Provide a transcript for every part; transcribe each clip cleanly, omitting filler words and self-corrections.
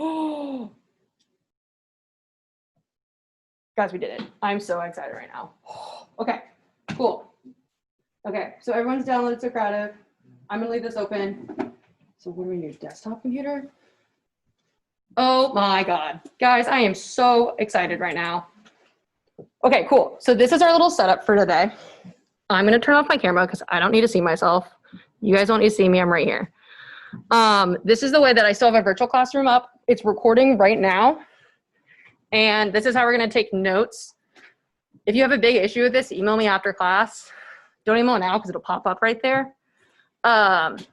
Oh, guys, we did it. I'm so excited right now. Okay, cool. Okay, so everyone's downloaded Socrative. I'm gonna leave this open. So what do we need? Desktop computer? Oh my God. Guys, I am so excited right now. Okay, cool. So this is our little setup for today. I'm gonna turn off my camera because I don't need to see myself. You guys don't need to see me, I'm right here. This is the way that I still have a virtual classroom up. It's recording right now. And this is how we're gonna take notes. If you have a big issue with this, email me after class. Don't email now because it'll pop up right there. But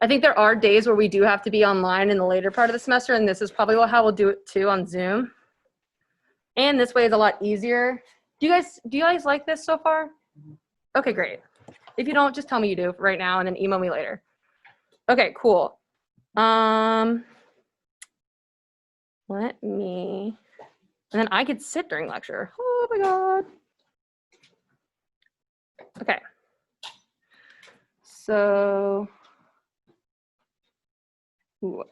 I think there are days where we do have to be online in the later part of the semester, and this is probably how we'll do it too on Zoom. And this way is a lot easier. Do you guys like this so far? Okay, great. If you don't, just tell me you do right now and then email me later. Okay, cool. Let me, and then I could sit during lecture. Oh my God. Okay. So, ooh,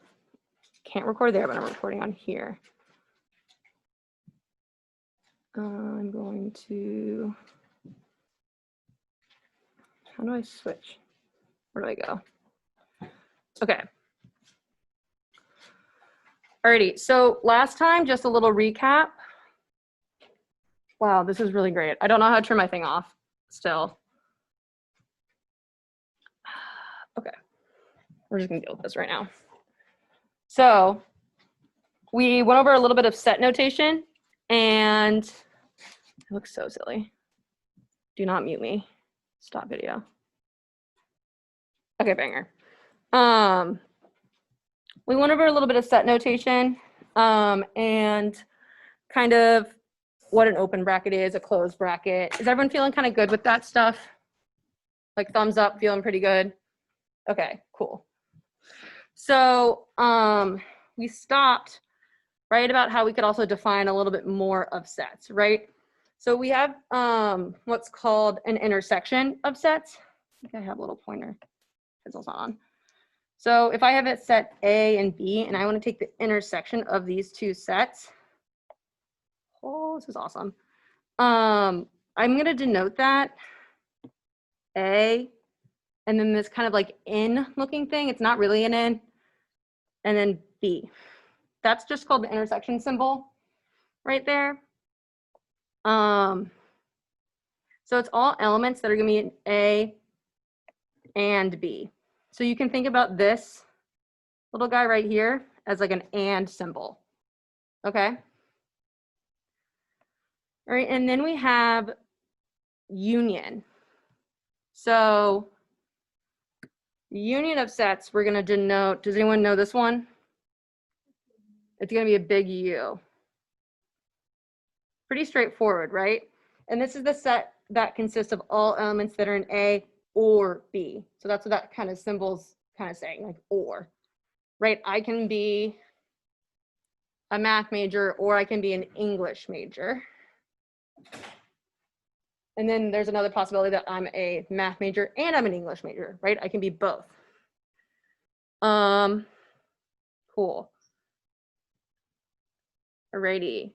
can't record there, but I'm recording on here. I'm going to, how do I switch? Where do I go? Okay. Alrighty, so last time, just a little recap. Wow, this is really great. I don't know how to turn my thing off still. Okay, we're just gonna deal with this right now. So we went over a little bit of set notation, and it looks so silly. Do not mute me. Stop video. Okay, banger. We went over a little bit of set notation and kind of what an open bracket is, a closed bracket. Is everyone feeling kind of good with that stuff? Like thumbs up, feeling pretty good? Okay, cool. So we stopped right about how we could also define a little bit more of sets, right? So we have what's called an intersection of sets. I think I have a little pointer. Pencil's on. So if I have a set A and B, and I want to take the intersection of these two sets, oh, this is awesome. I'm going to denote that A, and then this kind of like in looking thing. It's not really an in, and then B. That's just called the intersection symbol right there. So it's all elements that are going to be in A and B. So you can think about this little guy right here as like an and symbol. Okay. All right, and then we have union. So union of sets, we're going to denote, does anyone know this one? It's going to be a big U. Pretty straightforward, right? And this is the set that consists of all elements that are in A or B. So that's what that kind of symbol's kind of saying, like or, right? I can be a math major or I can be an English major. And then there's another possibility that I'm a math major and I'm an English major, right? I can be both. Cool. Alrighty.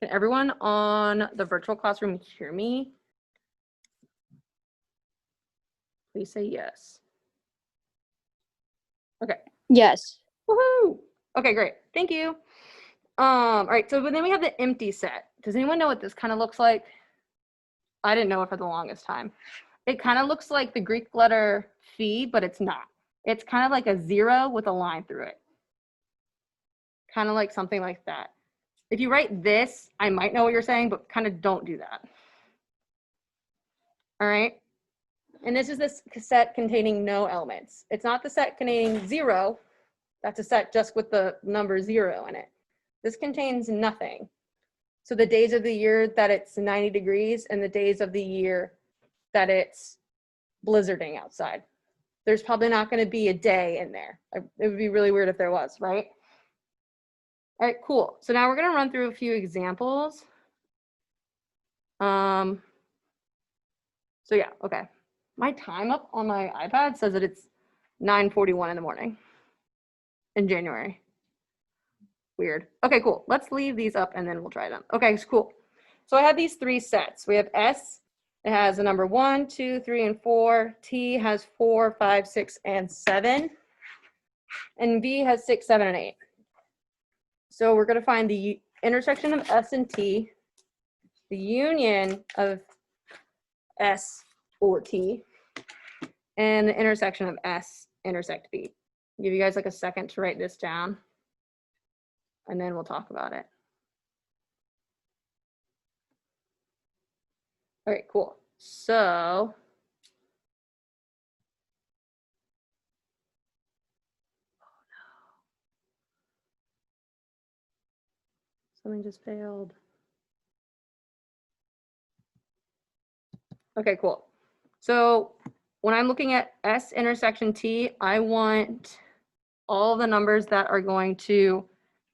Can everyone on the virtual classroom hear me? Please say yes. Okay. Yes. Woohoo! Okay, great. Thank you. All right, so then we have the empty set. Does anyone know what this kind of looks like? I didn't know it for the longest time. It kind of looks like the Greek letter phi, but it's not. It's kind of like a 0 with a line through it. Kind of like something like that. If you write this, I might know what you're saying, but kind of don't do that. All right. And this is this set containing no elements. It's not the set containing 0. That's a set just with the number 0 in it. This contains nothing. So the days of the year that it's 90 degrees and the days of the year that it's blizzarding outside. There's probably not going to be a day in there. It would be really weird if there was, right? All right, cool. So now we're going to run through a few examples. So yeah, okay. My time up on my iPad says that it's 9:41 in the morning in January. Weird. Okay, cool. Let's leave these up and then we'll try them. Okay, cool. So I have these 3 sets. We have S, it has the number 1, 2, 3, and 4. T has 4, 5, 6, and 7. And V has 6, 7, and 8. So we're going to find the intersection of S and T, the union of S or T, and the intersection of S intersect V. I'll give you guys like a second to write this down, and then we'll talk about it. All right, cool. So something just failed. Okay, cool. So when I'm looking at S intersection T, I want all the numbers that are going to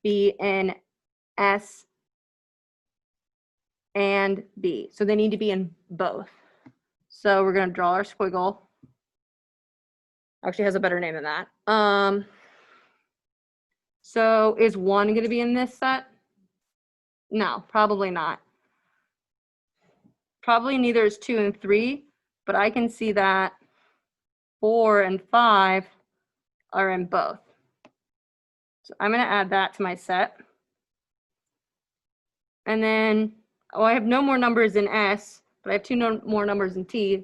be in S and B. So they need to be in both. So we're going to draw our squiggle. Actually has a better name than that. So is 1 going to be in this set? No, probably not. Probably neither is 2 and 3, but I can see that 4 and 5 are in both. So I'm going to add that to my set. And then, oh, I have no more numbers in S, but I have 2 more numbers in T,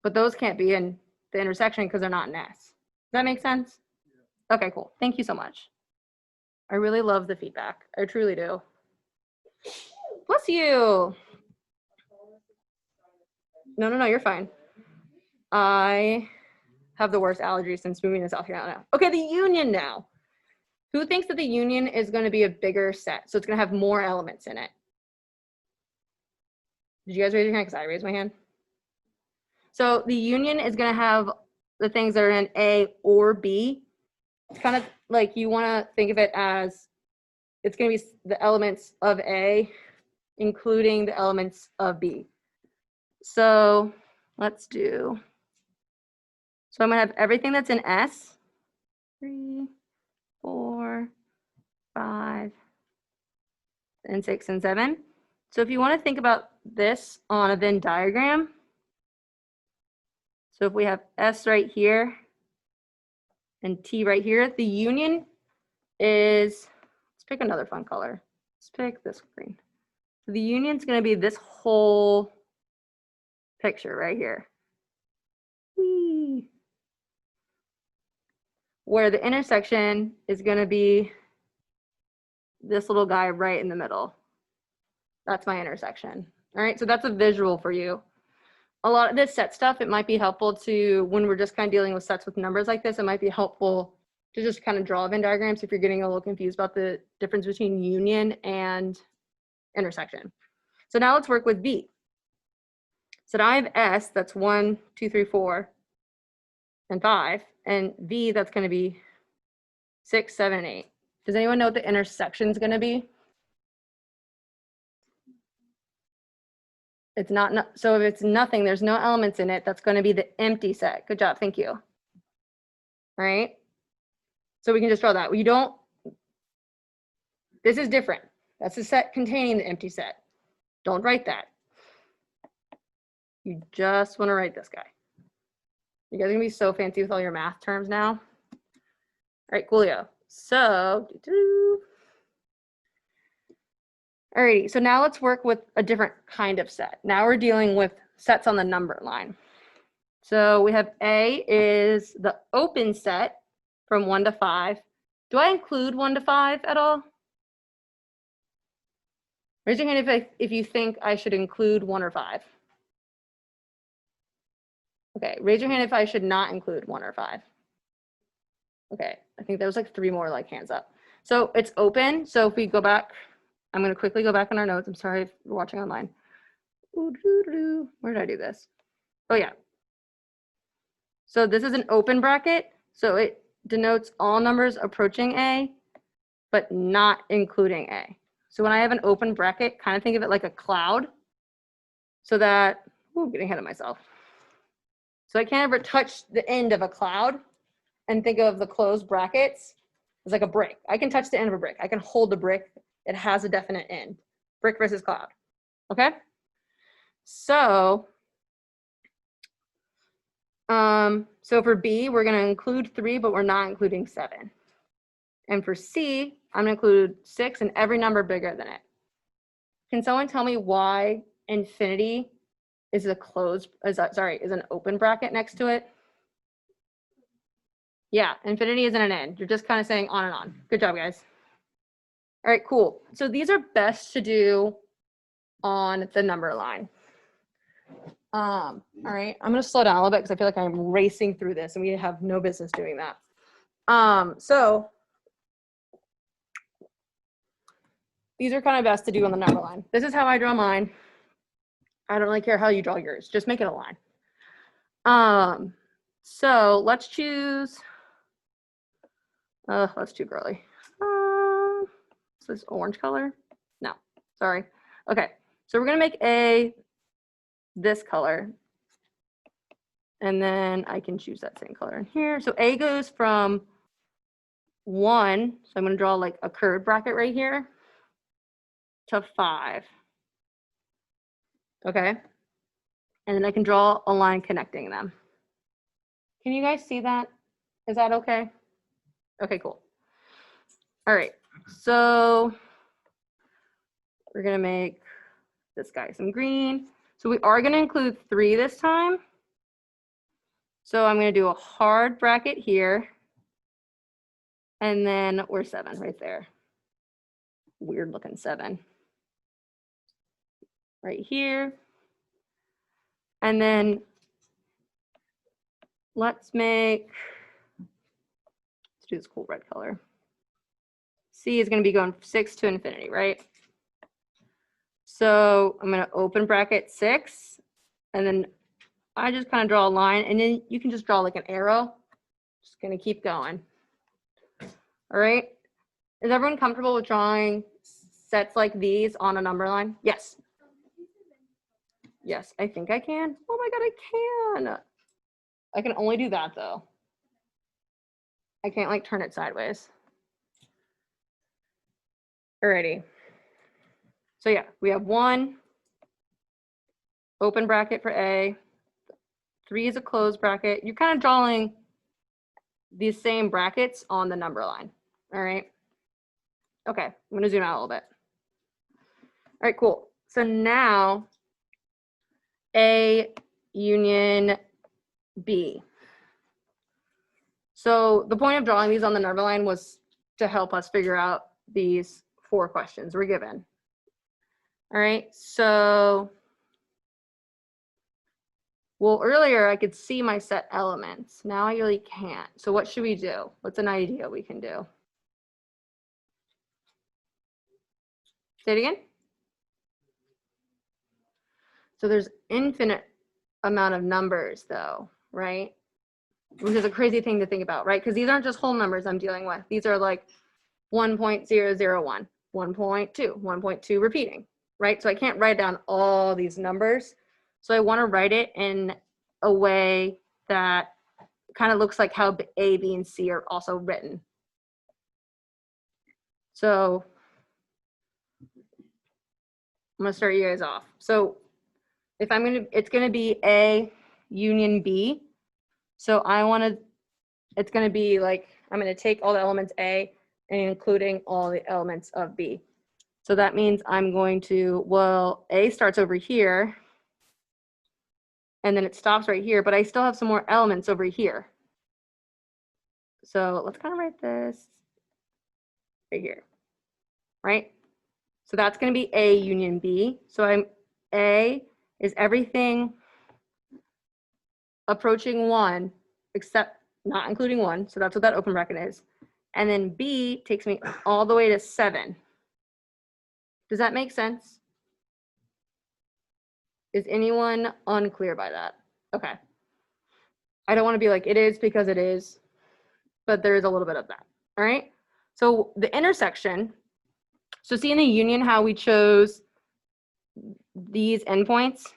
but those can't be in the intersection because they're not in S. Does that make sense? Yeah. Okay, cool. Thank you so much. I really love the feedback. I truly do. Bless you. No, you're fine. I have the worst allergies since moving to South Carolina. Okay, the union now. Who thinks that the union is going to be a bigger set? So it's going to have more elements in it. Did you guys raise your hand? Because I raised my hand. So the union is going to have the things that are in A or B. It's kind of like you want to think of it as it's going to be the elements of A, including the elements of B. So let's do, so I'm going to have everything that's in S, 3, 4, 5, and 6, and 7. So if you want to think about this on a Venn diagram, so if we have S right here and T right here, the union is, let's pick another fun color. Let's pick this green. So the union's going to be this whole picture right here. Whee! Where the intersection is going to be this little guy right in the middle. That's my intersection. All right, so that's a visual for you. A lot of this set stuff, it might be helpful to, when we're just kind of dealing with sets with numbers like this, it might be helpful to just kind of draw Venn diagrams if you're getting a little confused about the difference between union and intersection. So now let's work with V. So now I have S, that's 1, 2, 3, 4, and 5, and V, that's going to be 6, 7, 8. Does anyone know what the intersection is going to be? It's not, so if it's nothing, there's no elements in it, that's going to be the empty set. Good job, thank you. All right, so we can just draw that. You don't, this is different. That's the set containing the empty set. Don't write that. You just want to write this guy. You guys are going to be so fancy with all your math terms now. All right, coolio. So, alrighty, so now let's work with a different kind of set. Now we're dealing with sets on the number line. So we have A is the open set from 1 to 5. Do I include 1 to 5 at all? Raise your hand if you think I should include 1 or 5. Okay, raise your hand if I should not include 1 or 5. Okay, I think there was like 3 more like hands up. So it's open. So if we go back, I'm going to quickly go back on our notes. I'm sorry if you're watching online. Where did I do this? Oh yeah. So this is an open bracket. So it denotes all numbers approaching A, but not including A. So when I have an open bracket, kind of think of it like a cloud. So that, ooh, getting ahead of myself. So I can't ever touch the end of a cloud. and think of the closed brackets as like a brick. I can touch the end of a brick. I can hold the brick. It has a definite end. Brick versus cloud. Okay? So for B, we're going to include 3, but we're not including 7. And for C, I'm going to include 6 and every number bigger than it. Can someone tell me why infinity is an open bracket next to it? Yeah, infinity isn't an end. You're just kind of saying on and on. Good job, guys. All right, cool. So these are best to do on the number line. All right, I'm gonna slow down a little bit because I feel like I'm racing through this and we have no business doing that. So these are kind of best to do on the number line. This is how I draw mine. I don't really care how you draw yours. Just make it a line. So let's choose, that's too girly. Is this orange color? No, sorry. Okay, so we're gonna make A this color. And then I can choose that same color in here. So A goes from 1, so I'm gonna draw like a curved bracket right here, to 5. Okay, and then I can draw a line connecting them. Can you guys see that? Is that okay? Okay, cool. All right, so we're gonna make this guy some green. So we are gonna include 3 this time. So I'm gonna do a hard bracket here, and then we're 7 right there. Weird looking 7. Right here. And then let's do this cool red color. C is going to be going 6 to infinity, right? So I'm going to open bracket 6, and then I just kind of draw a line, and then you can just draw like an arrow. Just going to keep going. All right. Is everyone comfortable with drawing sets like these on a number line? Yes. Yes, I think I can. Oh my God, I can. I can only do that though. I can't like turn it sideways. Alrighty. So yeah, we have 1 open bracket for A. 3 is a closed bracket. You're kind of drawing these same brackets on the number line. All right. Okay, I'm gonna zoom out a little bit. All right, cool. So now A union B. So the point of drawing these on the number line was to help us figure out these 4 questions we're given. All right, so, well, earlier I could see my set elements. Now I really can't. So what should we do? What's an idea we can do? Say it again. So there's infinite amount of numbers though, right? Which is a crazy thing to think about, right? Because these aren't just whole numbers I'm dealing with. These are like 1.001, 1.2, 1.2 repeating, right? So I can't write down all these numbers. So I want to write it in a way that kind of looks like how A, B, and C are also written. So I'm gonna start you guys off. So if it's gonna be A union B. So it's gonna be like, I'm gonna take all the elements A and including all the elements of B. So that means I'm going to, well, A starts over here and then it stops right here, but I still have some more elements over here. So let's kind of write this right here, right? So that's going to be A union B. So A is everything approaching 1, except not including 1. So that's what that open bracket is. And then B takes me all the way to 7. Does that make sense? Is anyone unclear by that? Okay. I don't want to be like, it is because it is, but there is a little bit of that. All right. So the intersection, so see in the union how we chose these endpoints?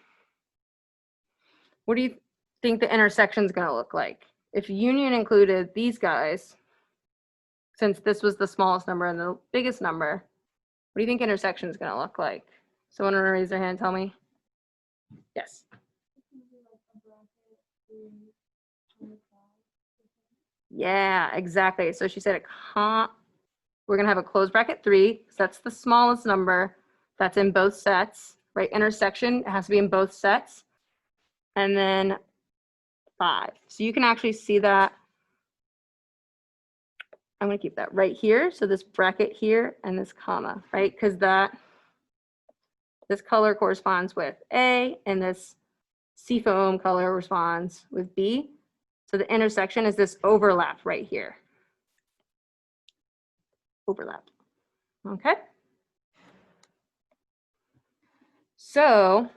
What do you think the intersection is going to look like? if union included these guys, since this was the smallest number and the biggest number, what do you think intersection is going to look like? Someone want to raise their hand and tell me? Yes. Yeah, exactly. So she said we're going to have a closed bracket 3, because that's the smallest number that's in both sets, right? Intersection, it has to be in both sets. And then 5. So you can actually see that. I'm going to keep that right here. So this bracket here and this comma, right? Because this color corresponds with A and this seafoam color corresponds with B. So the intersection is this overlap right here. Overlap. Okay. So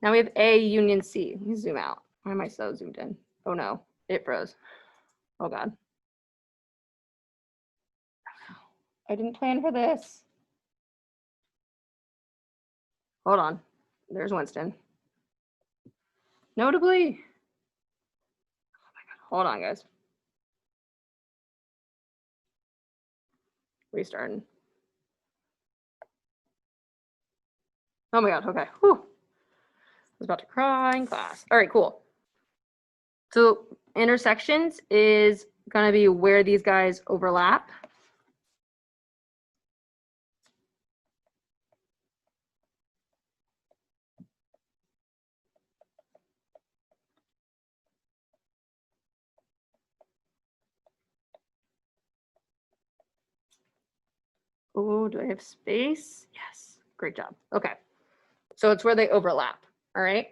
now we have A union C. Let me zoom out. Why am I so zoomed in? Oh no, it froze. Oh God. I didn't plan for this. Hold on. There's Winston. Notably. Oh my God. Hold on, guys. Restarting. Oh my God. Okay. Whew. I was about to cry in class. All right, cool. So intersections is going to be where these guys overlap. Oh, do I have space? Yes. Great job. Okay. So it's where they overlap. All right.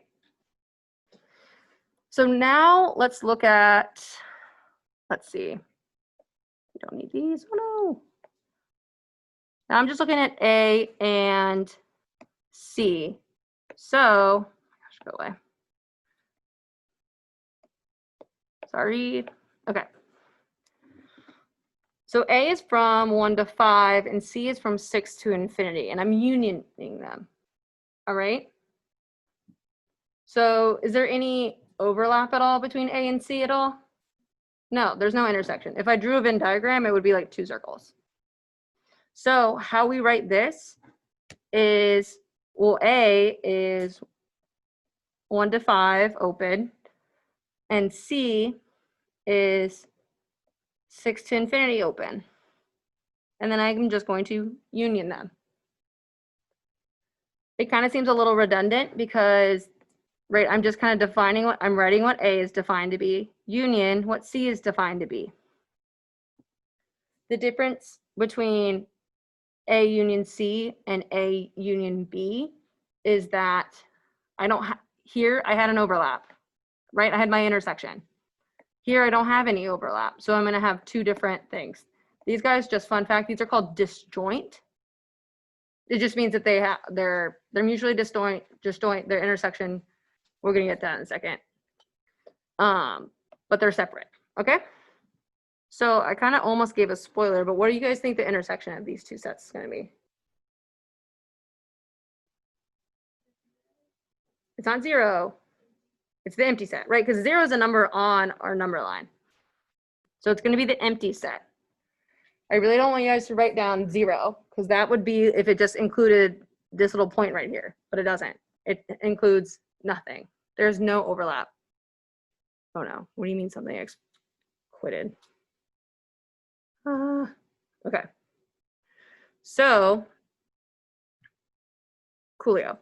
So now let's look at, let's see. We don't need these. Oh no. Now I'm just looking at A and C. So, oh my gosh, go away. Sorry. Okay. So A is from 1 to 5 and C is from 6 to infinity, and I'm unioning them. All right. So is there any overlap at all between A and C at all? No, there's no intersection. If I drew a Venn diagram, it would be like 2 circles. So how we write this is, well, A is 1 to 5 open, and C is 6 to infinity open. And then I'm just going to union them. It kind of seems a little redundant because, right, I'm just kind of defining what I'm writing what A is defined to be, union what C is defined to be. The difference between A union C and A union B is that I don't have, here I had an overlap, right? I had my intersection. Here I don't have any overlap. So I'm going to have 2 different things. These guys, just fun fact, these are called disjoint. It just means that they're mutually disjoint, their intersection. We're going to get that in a second. But they're separate. Okay. So I kind of almost gave a spoiler, but what do you guys think the intersection of these 2 sets is going to be? It's not 0. It's the empty set, right? Because 0 is a number on our number line. So it's going to be the empty set. I really don't want you guys to write down 0, because that would be if it just included this little point right here, but it doesn't. It includes nothing. There's no overlap. Oh no, what do you mean something quitted? Okay. So, coolio.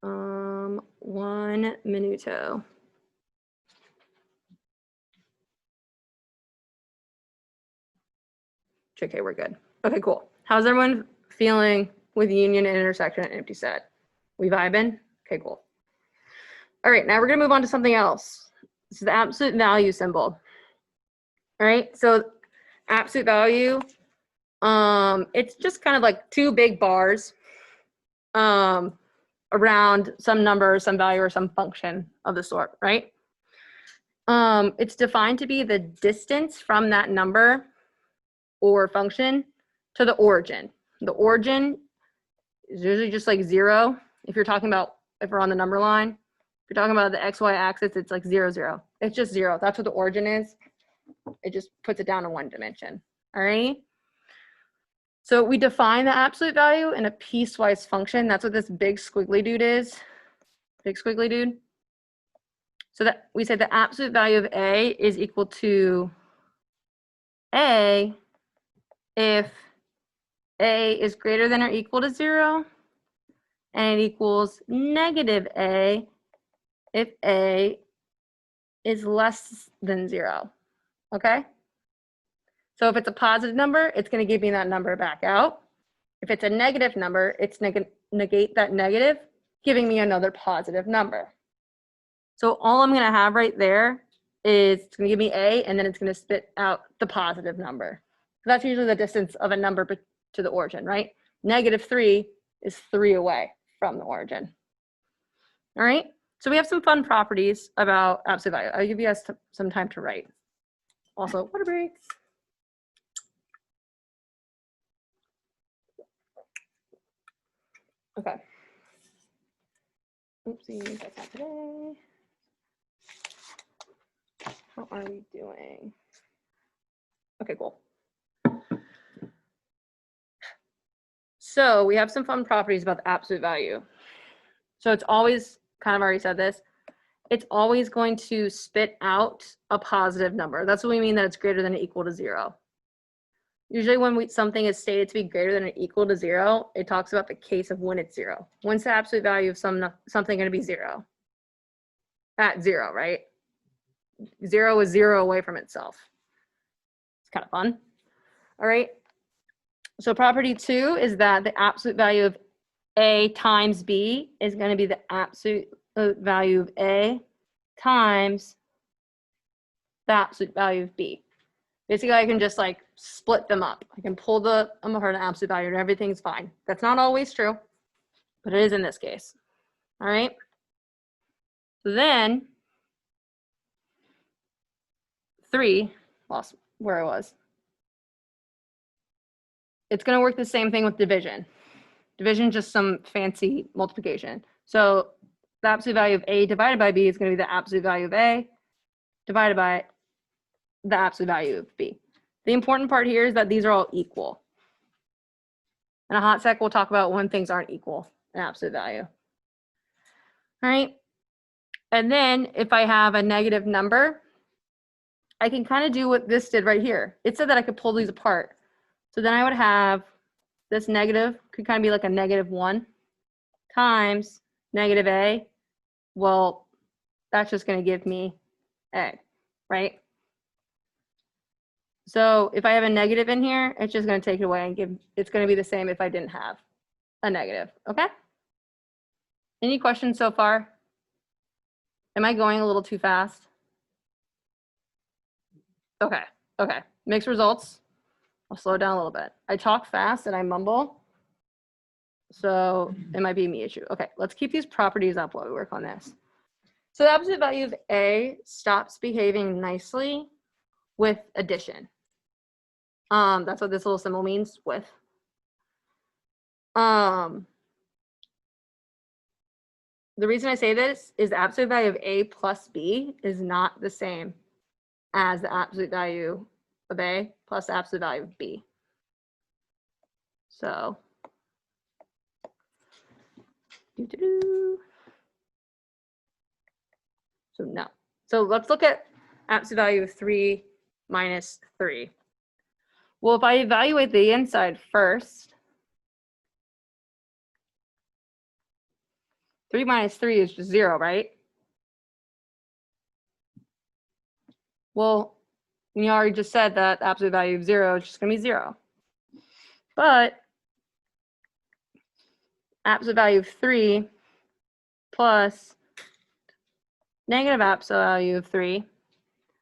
1 minuto. Okay, we're good. Okay, cool. How's everyone feeling with union and intersection and empty set? We vibing? Okay, cool. All right, now we're gonna move on to something else. This is the absolute value symbol. All right, so absolute value, it's just kind of like 2 big bars around some number, some value, or some function of the sort, right? It's defined to be the distance from that number or function to the origin. The origin is usually just like 0. If you're talking about, if we're on the number line, if you're talking about the XY axis, it's like 0, 0. It's just 0. That's what the origin is. It just puts it down in one dimension. All right. So we define the absolute value in a piecewise function. That's what this big squiggly dude is. Big squiggly dude. So that we say the absolute value of A is equal to A if A is greater than or equal to 0, and it equals negative A if A is less than 0. Okay? So if it's a positive number, it's going to give me that number back out. If it's a negative number, it's negate that negative, giving me another positive number. So all I'm going to have right there is it's going to give me A, and then it's going to spit out the positive number. So that's usually the distance of a number to the origin, right? -3 is 3 away from the origin. All right? So we have some fun properties about absolute value. I'll give you guys some time to write. Also, water breaks. Okay. Oopsie, that's not today. How are we doing? Okay, cool. So we have some fun properties about the absolute value. So it's always, kind of already said this, it's always going to spit out a positive number. That's what we mean that it's greater than or equal to 0. Usually when something is stated to be greater than or equal to 0, it talks about the case of when it's 0. When's the absolute value of something going to be 0? At 0, right? 0 is 0 away from itself. It's kind of fun. All right. So property 2 is that the absolute value of A times B is going to be the absolute value of A times the absolute value of B. Basically, I can just like split them up. I can pull them apart an absolute value and everything's fine. That's not always true, but it is in this case. All right. So then 3, lost where I was. It's going to work the same thing with division. Division, just some fancy multiplication. So the absolute value of A divided by B is going to be the absolute value of A divided by the absolute value of B. The important part here is that these are all equal. In a hot sec, we'll talk about when things aren't equal in absolute value. All right. And then if I have a negative number, I can kind of do what this did right here. It said that I could pull these apart. So then I would have this negative, could kind of be like a -1 times negative A. Well, that's just going to give me A, right? So if I have a negative in here, it's just going to take it away and it's going to be the same if I didn't have a negative, okay? Any questions so far? Am I going a little too fast? Okay, okay. Mixed results. I'll slow down a little bit. I talk fast and I mumble, so it might be a me issue. Okay, let's keep these properties up while we work on this. So the absolute value of A stops behaving nicely with addition. That's what this little symbol means, with. The reason I say this is the absolute value of A plus B is not the same as the absolute value of A plus the absolute value of B. So, so no. So let's look at absolute value of 3 minus 3. Well, if I evaluate the inside first, 3 minus 3 is just 0, right? Well, we already just said that the absolute value of 0 is just going to be 0. But absolute value of 3 plus negative absolute value of 3,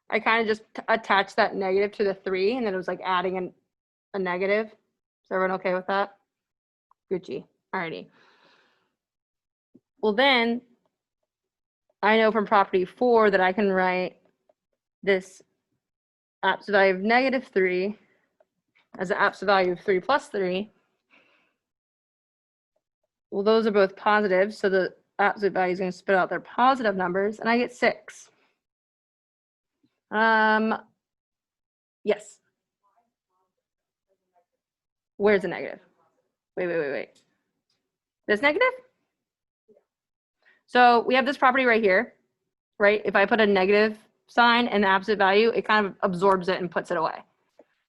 I kind of just attached that negative to the 3, and then it was like adding a negative. Is everyone okay with that? Gucci. Alrighty. Well, then I know from property 4 that I can write this absolute value of -3 as the absolute value of 3 plus 3. Well, those are both positive, so the absolute value is going to spit out their positive numbers, and I get 6. Yes. Where's the negative? Wait. This negative? So we have this property right here, right? If I put a negative sign and the absolute value, it kind of absorbs it and puts it away.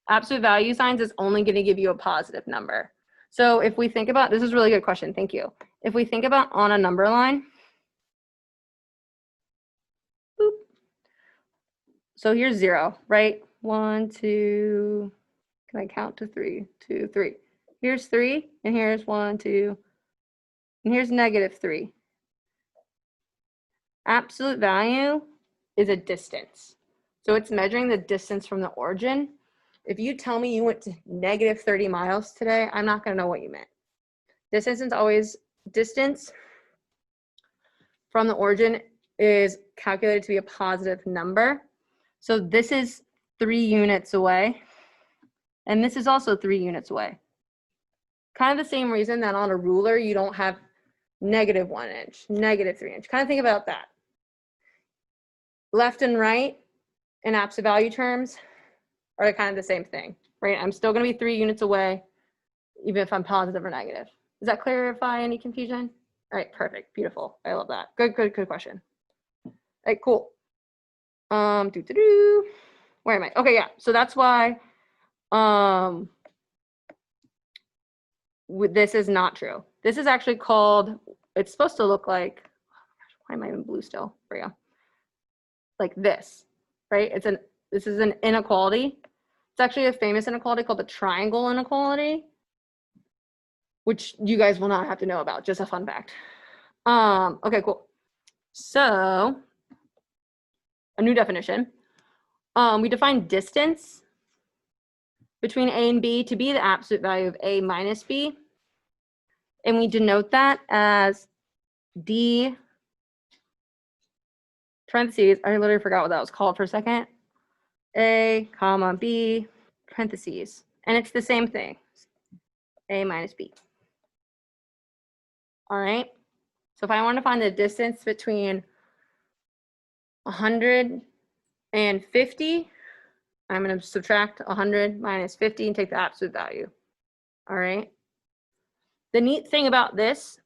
Absolute value signs is only going to give you a positive number. So if we think about, this is a really good question, thank you. If we think about on a number line, boop. So here's 0, right? 1, 2, can I count to 3? 2, 3. Here's 3, and here's 1, 2, and here's -3. Absolute value is a distance. So it's measuring the distance from the origin. If you tell me you went to -30 miles today, I'm not going to know what you meant. Distance is always distance from the origin is calculated to be a positive number. So this is 3 units away, and this is also 3 units away. Kind of the same reason that on a ruler you don't have -1 inch, -3 inch. Kind of think about that. Left and right in absolute value terms are kind of the same thing, right? I'm still going to be 3 units away, even if I'm positive or negative. Does that clarify any confusion? All right, perfect, beautiful. I love that. Good question. All right, cool. Where am I? Okay, yeah. So that's why this is not true. This is actually called, it's supposed to look like, why am I in blue still? There we go. Like this, right? This is an inequality. It's actually a famous inequality called the triangle inequality, which you guys will not have to know about, just a fun fact. Okay, cool. So a new definition. We define distance between A and B to be the absolute value of A minus B. And we denote that as D parentheses, I literally forgot what that was called for a second. A comma B parentheses. And it's the same thing, A minus B. All right. So if I want to find the distance between 100 and 50, I'm going to subtract 100 minus 50 and take the absolute value. All right. The neat thing about this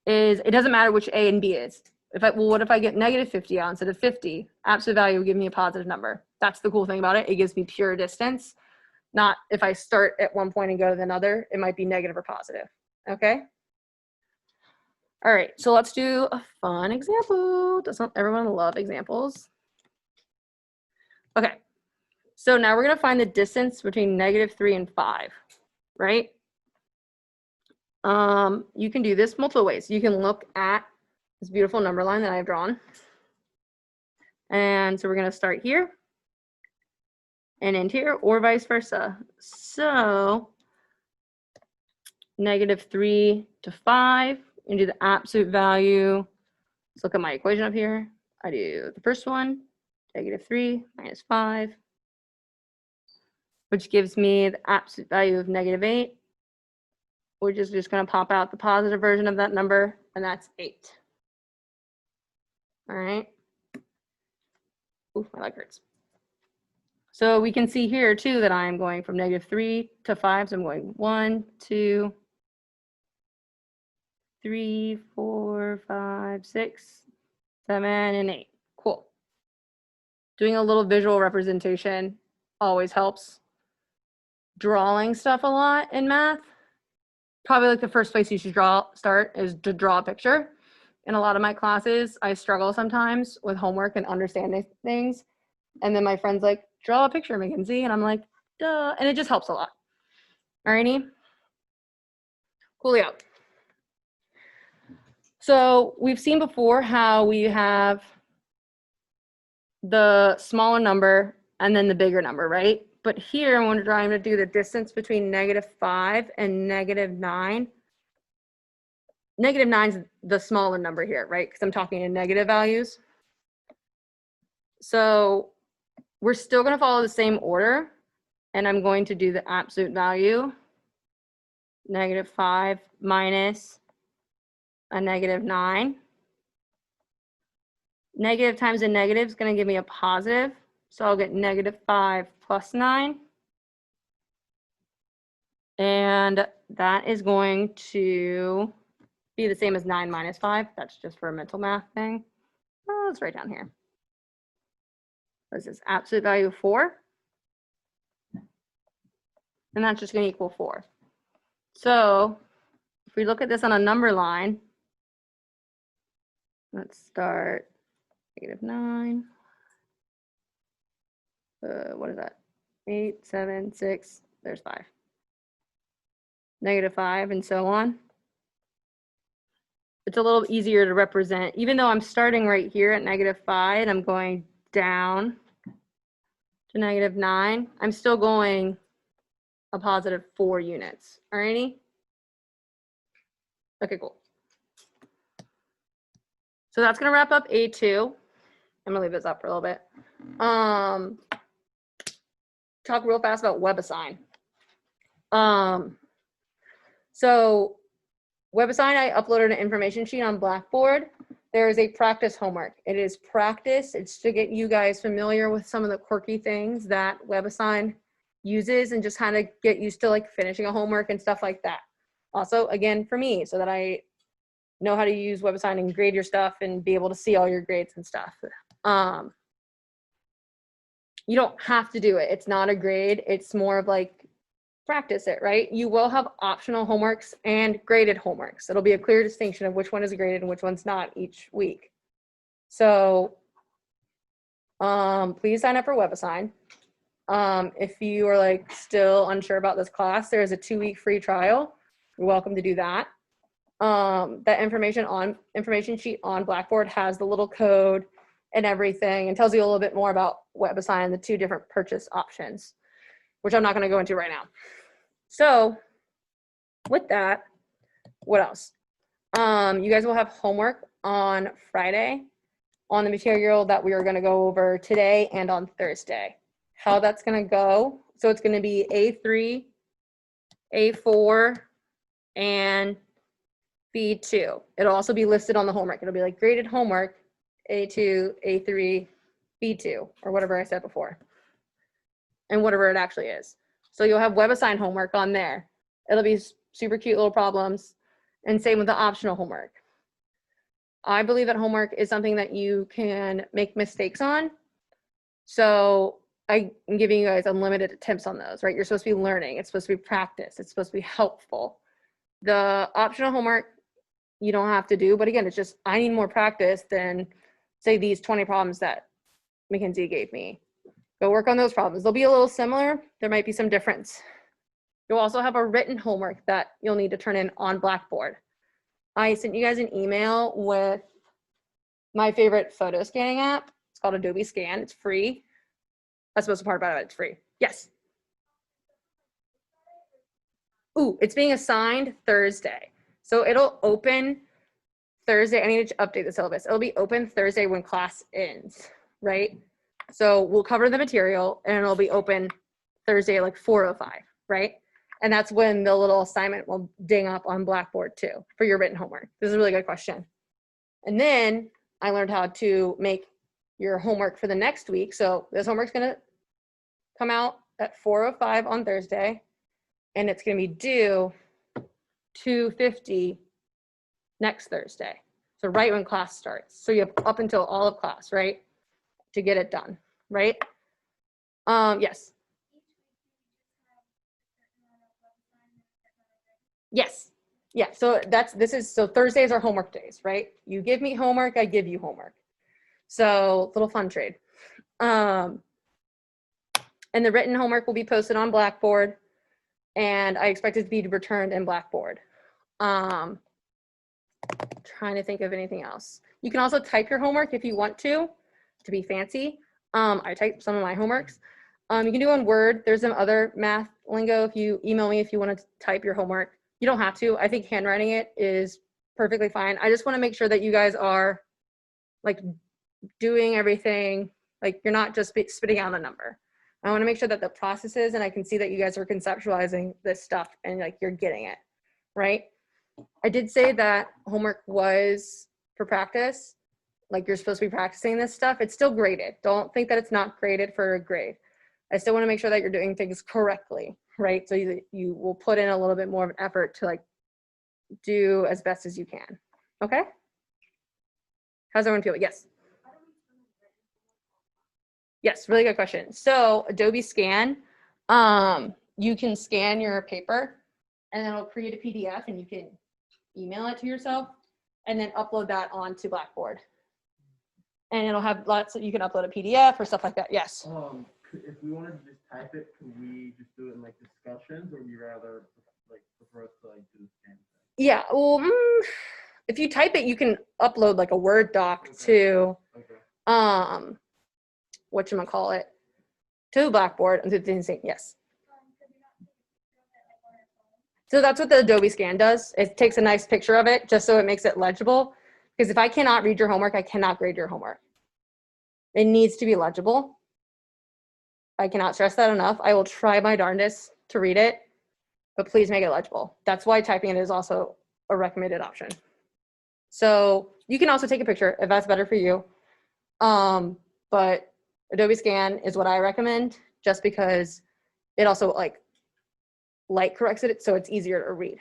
is it doesn't matter which A and B is. What if I get -50 out instead of 50? Absolute value will give me a positive number. That's the cool thing about it. It gives me pure distance. Not if I start at one point and go to another, it might be negative or positive. Okay. All right, so let's do a fun example. Doesn't everyone love examples? Okay, so now we're gonna find the distance between -3 and 5, right? You can do this multiple ways. You can look at this beautiful number line that I've drawn. And so we're gonna start here and end here, or vice versa. So -3 to 5, and do the absolute value. Let's look at my equation up here. I do the first one, -3 minus 5, which gives me the absolute value of -8, which is just going to pop out the positive version of that number, and that's 8. All right. Ooh, my leg hurts. So we can see here too that I'm going from -3 to 5. So I'm going 1, 2, 3, 4, 5, 6, 7, and 8. Cool. Doing a little visual representation always helps. Drawing stuff a lot in math. Probably like the first place you should start is to draw a picture. In a lot of my classes, I struggle sometimes with homework and understanding things. And then my friend's like, draw a picture, Mackenzie. And I'm like, duh. And it just helps a lot. Alrighty. Coolio. So we've seen before how we have the smaller number and then the bigger number, right? But here when we're trying to do the distance between -5 and -9, -9 is the smaller number here, right? Because I'm talking in negative values. So we're still going to follow the same order, and I'm going to do the absolute value, -5 minus a -9. Negative times a negative is going to give me a positive. So I'll get -5 plus 9. And that is going to be the same as 9 minus 5. That's just for a mental math thing. Oh, let's write down here. What is this? Absolute value of 4. And that's just going to equal 4. So if we look at this on a number line, let's start -9. What is that? 8, 7, 6, there's 5. -5, and so on. It's a little easier to represent, even though I'm starting right here at -5 and I'm going down to -9, I'm still going a positive 4 units. Alrighty? Okay, cool. So that's gonna wrap up A2. I'm gonna leave this up for a little bit. Talk real fast about WebAssign. So WebAssign, I uploaded an information sheet on Blackboard. There is a practice homework. It is practice. It's to get you guys familiar with some of the quirky things that WebAssign uses and just kind of get used to like finishing a homework and stuff like that. Also, again, for me, so that I know how to use WebAssign and grade your stuff and be able to see all your grades and stuff. You don't have to do it. It's not a grade. It's more of like practice it, right? You will have optional homeworks and graded homeworks. It'll be a clear distinction of which one is graded and which one's not each week. So please sign up for WebAssign. If you are like still unsure about this class, there is a 2-week free trial. You're welcome to do that. That information sheet on Blackboard has the little code and everything and tells you a little bit more about WebAssign and the 2 different purchase options, which I'm not going to go into right now. So with that, what else? You guys will have homework on Friday on the material that we are going to go over today and on Thursday. How that's going to go. So it's going to be A3, A4, and B2. It'll also be listed on the homework. It'll be like graded homework, A2, A3, B2, or whatever I said before, and whatever it actually is. So you'll have WebAssign homework on there. It'll be super cute little problems, and same with the optional homework. I believe that homework is something that you can make mistakes on. So I'm giving you guys unlimited attempts on those, right? You're supposed to be learning. It's supposed to be practice. It's supposed to be helpful. The optional homework, you don't have to do, but again, it's just, I need more practice than say these 20 problems that Mackenzie gave me. Go work on those problems. They'll be a little similar. There might be some difference. You'll also have a written homework that you'll need to turn in on Blackboard. I sent you guys an email with my favorite photo scanning app. It's called Adobe Scan. It's free. That's the most important part of it. It's free. Yes. Ooh, it's being assigned Thursday. So it'll open Thursday. I need to update the syllabus. It'll be open Thursday when class ends, right? So we'll cover the material and it'll be open Thursday at like 4:05, right? And that's when the little assignment will ding up on Blackboard too for your written homework. This is a really good question. And then I learned how to make your homework for the next week. So this homework's gonna come out at 4:05 on Thursday, and it's gonna be due 2:50 next Thursday. So right when class starts. So you have up until all of class, right, to get it done, right? Yes. Yes. Yeah. So so Thursdays are homework days, right? You give me homework, I give you homework. So little fun trade. And the written homework will be posted on Blackboard, and I expect it to be returned in Blackboard. Trying to think of anything else. You can also type your homework if you want to be fancy. I type some of my homeworks. You can do on Word. There's some other math lingo. If you email me if you want to type your homework, you don't have to. I think handwriting it is perfectly fine. I just want to make sure that you guys are like doing everything, like you're not just spitting out a number. I want to make sure that the processes, and I can see that you guys are conceptualizing this stuff and like you're getting it, right? I did say that homework was for practice. like you're supposed to be practicing this stuff, it's still graded. Don't think that it's not graded for a grade. I still want to make sure that you're doing things correctly, right? So you will put in a little bit more of an effort to like do as best as you can. Okay? How's everyone feel? Yes. Yes, really good question. So Adobe Scan, you can scan your paper and then it'll create a PDF and you can email it to yourself and then upload that onto Blackboard. And it'll have lots of, you can upload a PDF or stuff like that. Yes. If we wanted to just type it, could we just do it in like discussions, or would you rather like prefer us to like do the scan thing? Yeah, well, if you type it, you can upload like a Word doc to, whatchamacallit, to Blackboard and do the same. Yes. So that's what the Adobe Scan does. It takes a nice picture of it just so it makes it legible. Because if I cannot read your homework, I cannot grade your homework. It needs to be legible. I cannot stress that enough. I will try my darndest to read it, but please make it legible. That's why typing it is also a recommended option. So you can also take a picture if that's better for you. But Adobe Scan is what I recommend just because it also like light corrects it so it's easier to read.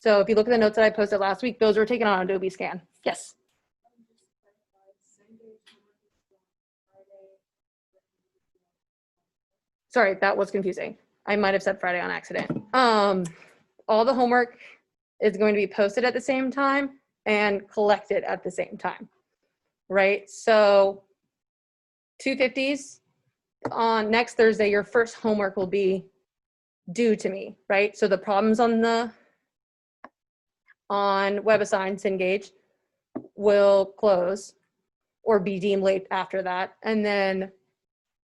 So if you look at the notes that I posted last week, those were taken on Adobe Scan. Yes. Sorry, that was confusing. I might have said Friday on accident. All the homework is going to be posted at the same time and collected at the same time, right? So 250s on next Thursday, your first homework will be due to me, right? So the problems on WebAssign Cengage will close or be deemed late after that. And then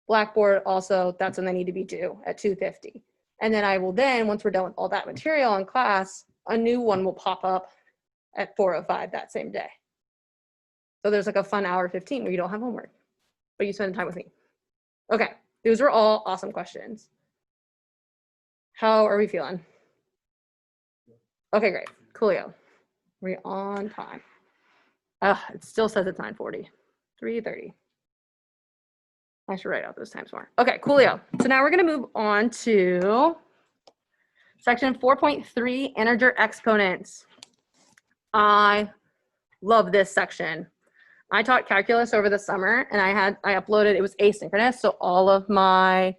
Blackboard also, that's when they need to be due at 250. And then I will then, once we're done with all that material in class, a new one will pop up at 4:05 that same day. So there's like a fun hour 15 where you don't have homework, but you spend time with me. Okay, those were all awesome questions. How are we feeling? Okay, great, coolio. We're on time. It still says it's 9:40, 3:30. I should write out those times more. Okay, coolio. So now we're gonna move on to section 4.3, integer exponents. I love this section. I taught calculus over the summer and I uploaded, it was asynchronous. So all of my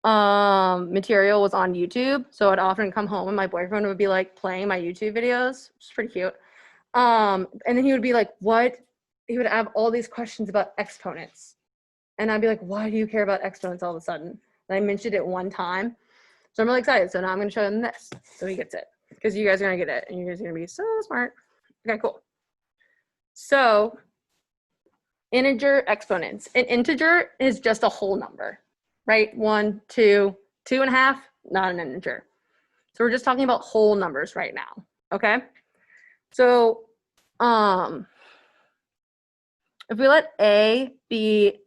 material was on YouTube. So I'd often come home and my boyfriend would be like playing my YouTube videos, which is pretty cute. And then he would be like, what? He would have all these questions about exponents. And I'd be like, why do you care about exponents all of a sudden? And I mentioned it one time. So I'm really excited. So now I'm going to show him this. So he gets it. Because you guys are going to get it. And you guys are going to be so smart. Okay, cool. So integer exponents. An integer is just a whole number, right? 1, 2, 2.5, not an integer. So we're just talking about whole numbers right now. Okay. So if we let A be,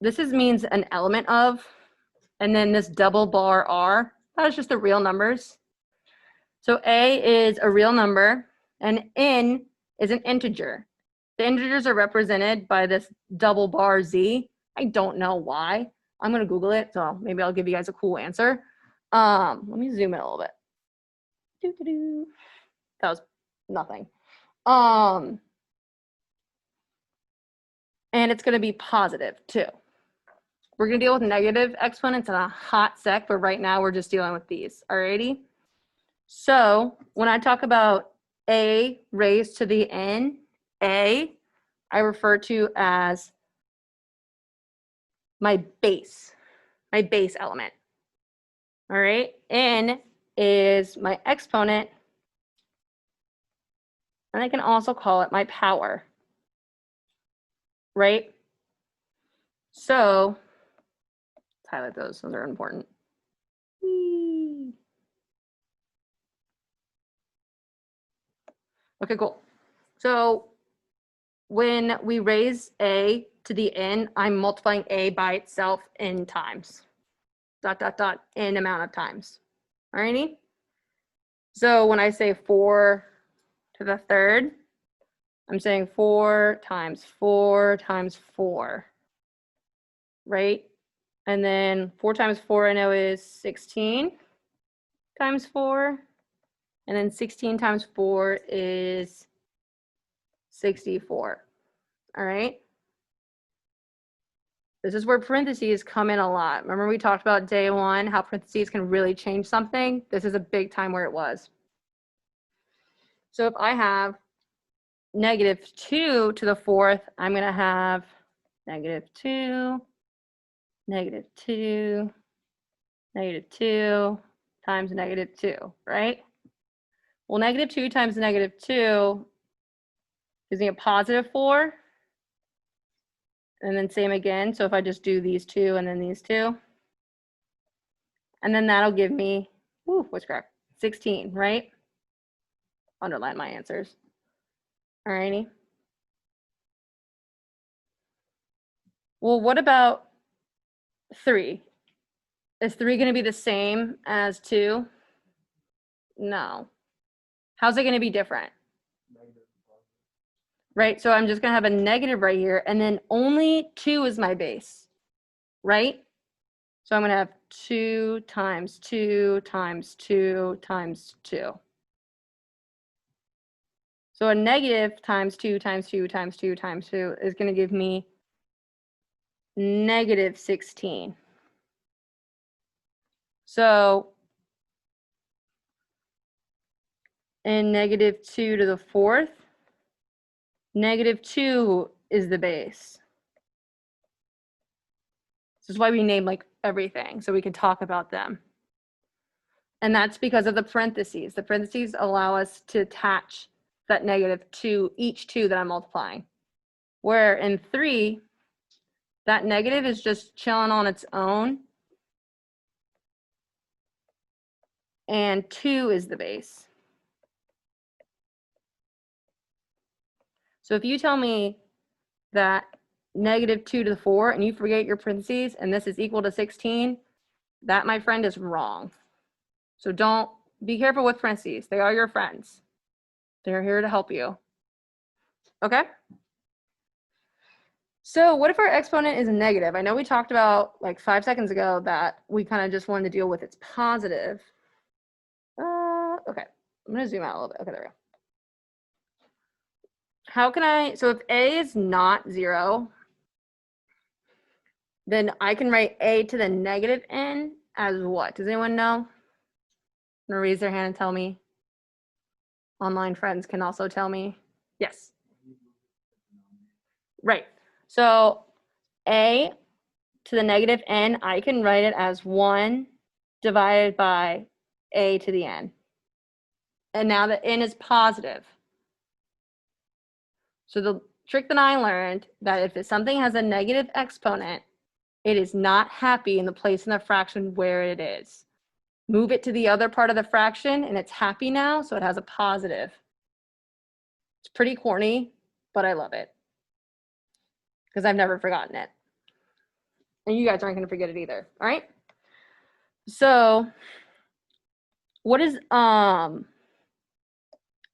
this means an element of, and then this double bar R, that is just the real numbers. So A is a real number and N is an integer. The integers are represented by this double bar Z. I don't know why. I'm gonna Google it, so maybe I'll give you guys a cool answer. Let me zoom in a little bit. Doo-doo-doo. That was nothing. And it's gonna be positive too. We're gonna deal with negative exponents in a hot sec, but right now we're just dealing with these, alrighty? So when I talk about A raised to the N, A, I refer to as my base element. All right, N is my exponent, and I can also call it my power, right? So let's highlight those are important. Whee. Okay, cool. So when we raise A to the N, I'm multiplying A by itself N times, N amount of times, all righty? So when I say 4 to the third, I'm saying 4 times 4 times 4, right? And then 4 times 4 I know is 16 times 4. And then 16 times 4 is 64. All right. This is where parentheses come in a lot. Remember we talked about day one, how parentheses can really change something? This is a big time where it was. So if I have -2 to the 4th, I'm going to have -2, -2, -2 times -2, right? Well, -2 times -2 gives me a +4. And then same again. So if I just do these two and then these two, and then that'll give me, what's correct? 16, right? Underline my answers. All righty. Well, what about 3? Is 3 going to be the same as 2? No. How's it going to be different? Right? So I'm just going to have a negative right here, and then only 2 is my base, right? So I'm going to have 2 times 2 times 2 times 2. So a negative times 2 times 2 times 2 times 2 is going to give me -16. So in -2 to the 4th, -2 is the base. This is why we name like everything, so we can talk about them. And that's because of the parentheses. The parentheses allow us to attach that negative to each 2 that I'm multiplying. Where in 3, that negative is just chilling on its own, and 2 is the base. So if you tell me that -2 to the 4 and you forget your parentheses and this is equal to 16, that, my friend, is wrong. So don't be careful with parentheses. They are your friends. They're here to help you. Okay? So what if our exponent is negative? I know we talked about like 5 seconds ago that we kind of just wanted to deal with its positive. Okay, I'm gonna zoom out a little bit. Okay, there we go. How can I, so if a is not 0, then I can write a to the negative n as what? Does anyone know? I'm gonna raise their hand and tell me. Online friends can also tell me. Yes. Right. So a to the negative n, I can write it as 1 divided by a to the n. And now the n is positive. So the trick that I learned, that if something has a negative exponent, it is not happy in the place in the fraction where it is. Move it to the other part of the fraction and it's happy now, so it has a positive. It's pretty corny, but I love it because I've never forgotten it. And you guys aren't going to forget it either, all right? So what is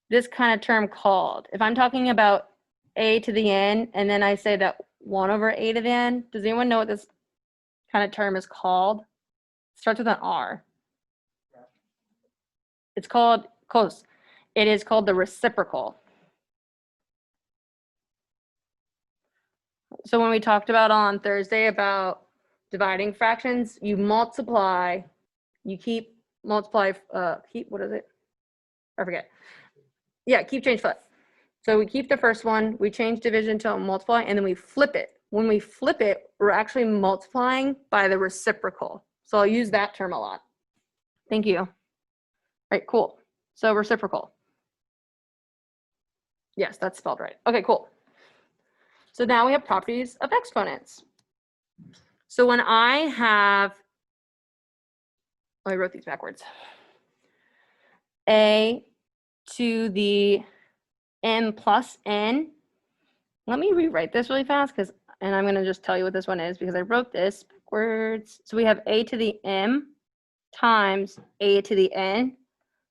this kind of term called? If I'm talking about a to the n and then I say that 1 over a to the n, does anyone know what this kind of term is called? It starts with an R. It's called, close. It is called the reciprocal. So when we talked about on Thursday about dividing fractions, you multiply, you keep multiply, what is it? I forget. Yeah, keep, change, flip. So we keep the first one, we change division to multiply, and then we flip it. When we flip it, we're actually multiplying by the reciprocal. So I'll use that term a lot. Thank you. All right, cool. So reciprocal. Yes, that's spelled right. Okay, cool. So now we have properties of exponents. So when I have, I wrote these backwards. A to the n plus n. Let me rewrite this really fast and I'm going to just tell you what this one is because I wrote this backwards. So we have a to the m times a to the n.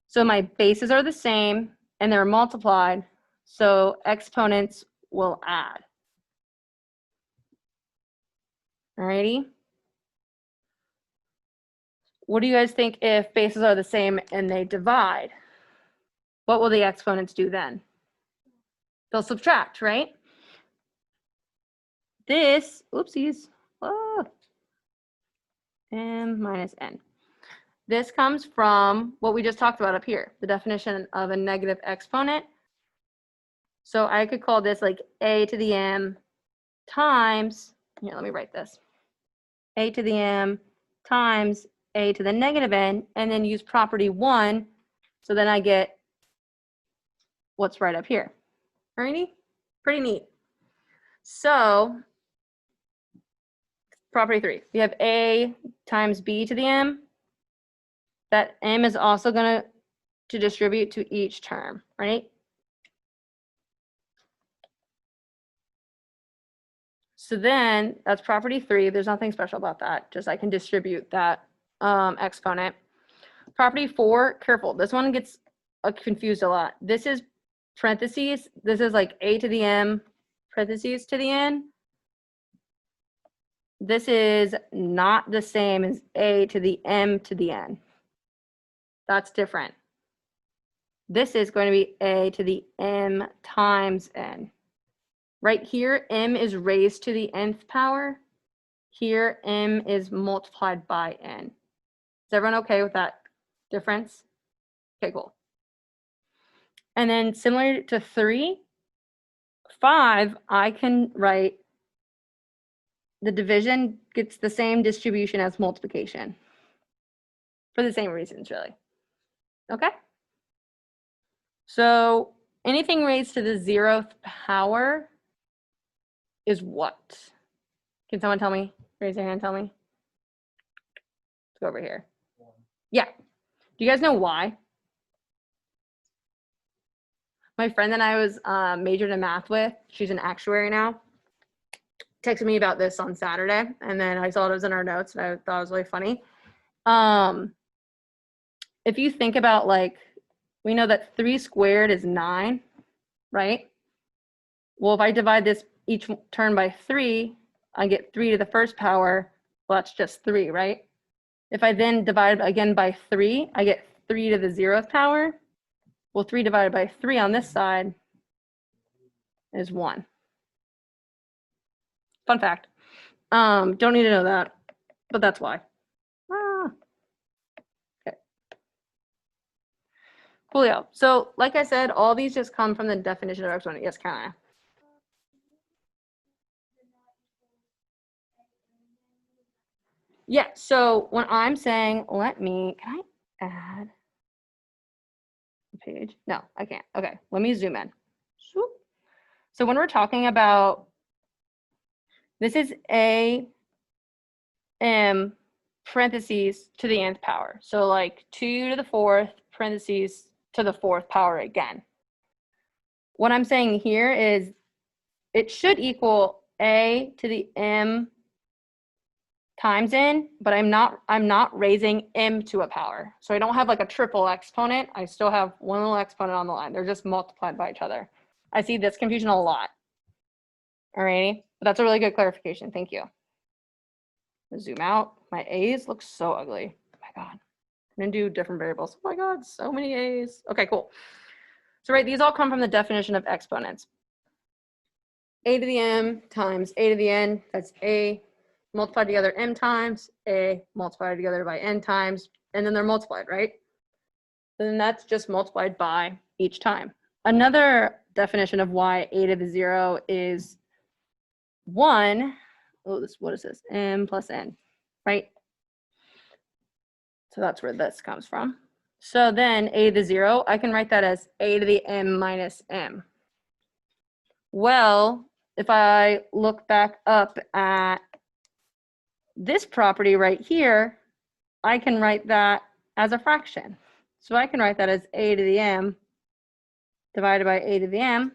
So my bases are the same and they're multiplied So exponents will add. Alrighty. What do you guys think if bases are the same and they divide? What will the exponents do then? They'll subtract, right? This, oopsies, m minus n. This comes from what we just talked about up here, the definition of a negative exponent. So I could call this like a to the m times, here, let me write this. A to the m times a to the negative n, and then use property 1. So then I get what's right up here. Alrighty? Pretty neat. So property 3, we have a times b to the m. That m is also going to distribute to each term, right? So then that's property 3. There's nothing special about that. Just I can distribute that exponent. Property 4, careful. This one gets confused a lot. This is parentheses. This is like a to the m parentheses to the n. This is not the same as a to the m to the n. That's different. This is going to be a to the m times n. Right here, m is raised to the nth power. Here, m is multiplied by n. Is everyone okay with that difference? Okay, cool. And then similar to 3, 5, I can write the division gets the same distribution as multiplication for the same reasons, really. Okay? So anything raised to the 0th power is what? Can someone tell me? Raise your hand, tell me. Let's go over here. Yeah. Do you guys know why? My friend that I was majored in math with, she's an actuary now, texted me about this on Saturday, and then I saw it was in our notes, and I thought it was really funny. If you think about, like, we know that 3 squared is 9, right? Well, if I divide this each term by 3, I get 3 to the 1st power. Well, that's just 3, right? If I then divide again by 3, I get 3 to the 0th power. Well, 3 divided by 3 on this side is 1. Fun fact. Don't need to know that, but that's why. Okay. Coolio. So like I said, all these just come from the definition of exponent. Yes, kind of. Yeah, so when I'm saying, can I add a page? No, I can't. Okay, let me zoom in. Swoop. So when we're talking about, this is a m parentheses to the nth power. So like 2 to the 4th parentheses to the 4th power again. What I'm saying here is it should equal a to the m times n, but I'm not raising m to a power. So I don't have like a triple exponent. I still have one little exponent on the line. They're just multiplied by each other. I see this confusion a lot. Alrighty, but that's a really good clarification. Thank you. Zoom out. My A's look so ugly. Oh my God. I'm gonna do different variables. Oh my God, so many A's. Okay, cool. So right, these all come from the definition of exponents. A to the m times a to the n, that's a multiplied together m times, a multiplied together by n times, and then they're multiplied, right? Then that's just multiplied by each time. Another definition of why a to the 0 is 1, what is this? M plus n, right? So that's where this comes from. So then a to the 0, I can write that as a to the m minus m. Well, if I look back up at this property right here, I can write that as a fraction. So I can write that as a to the m divided by a to the m.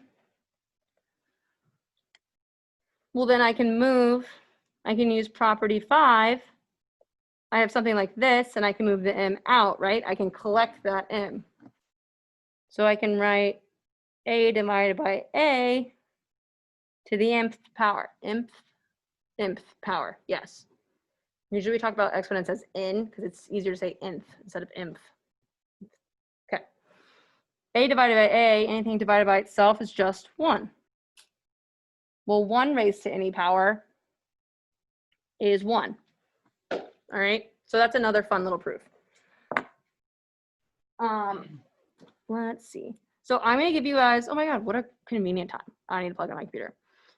Well, then I can use property 5. I have something like this, and I can move the m out, right? I can collect that m. So I can write A divided by A to the nth power. Nth power, yes. Usually we talk about exponents as n because it's easier to say nth instead of nth. Okay. A divided by A, anything divided by itself is just 1. Well, 1 raised to any power is 1. All right, so that's another fun little proof. Let's see. So I'm gonna give you guys, oh my God, what a convenient time. I need to plug in my computer.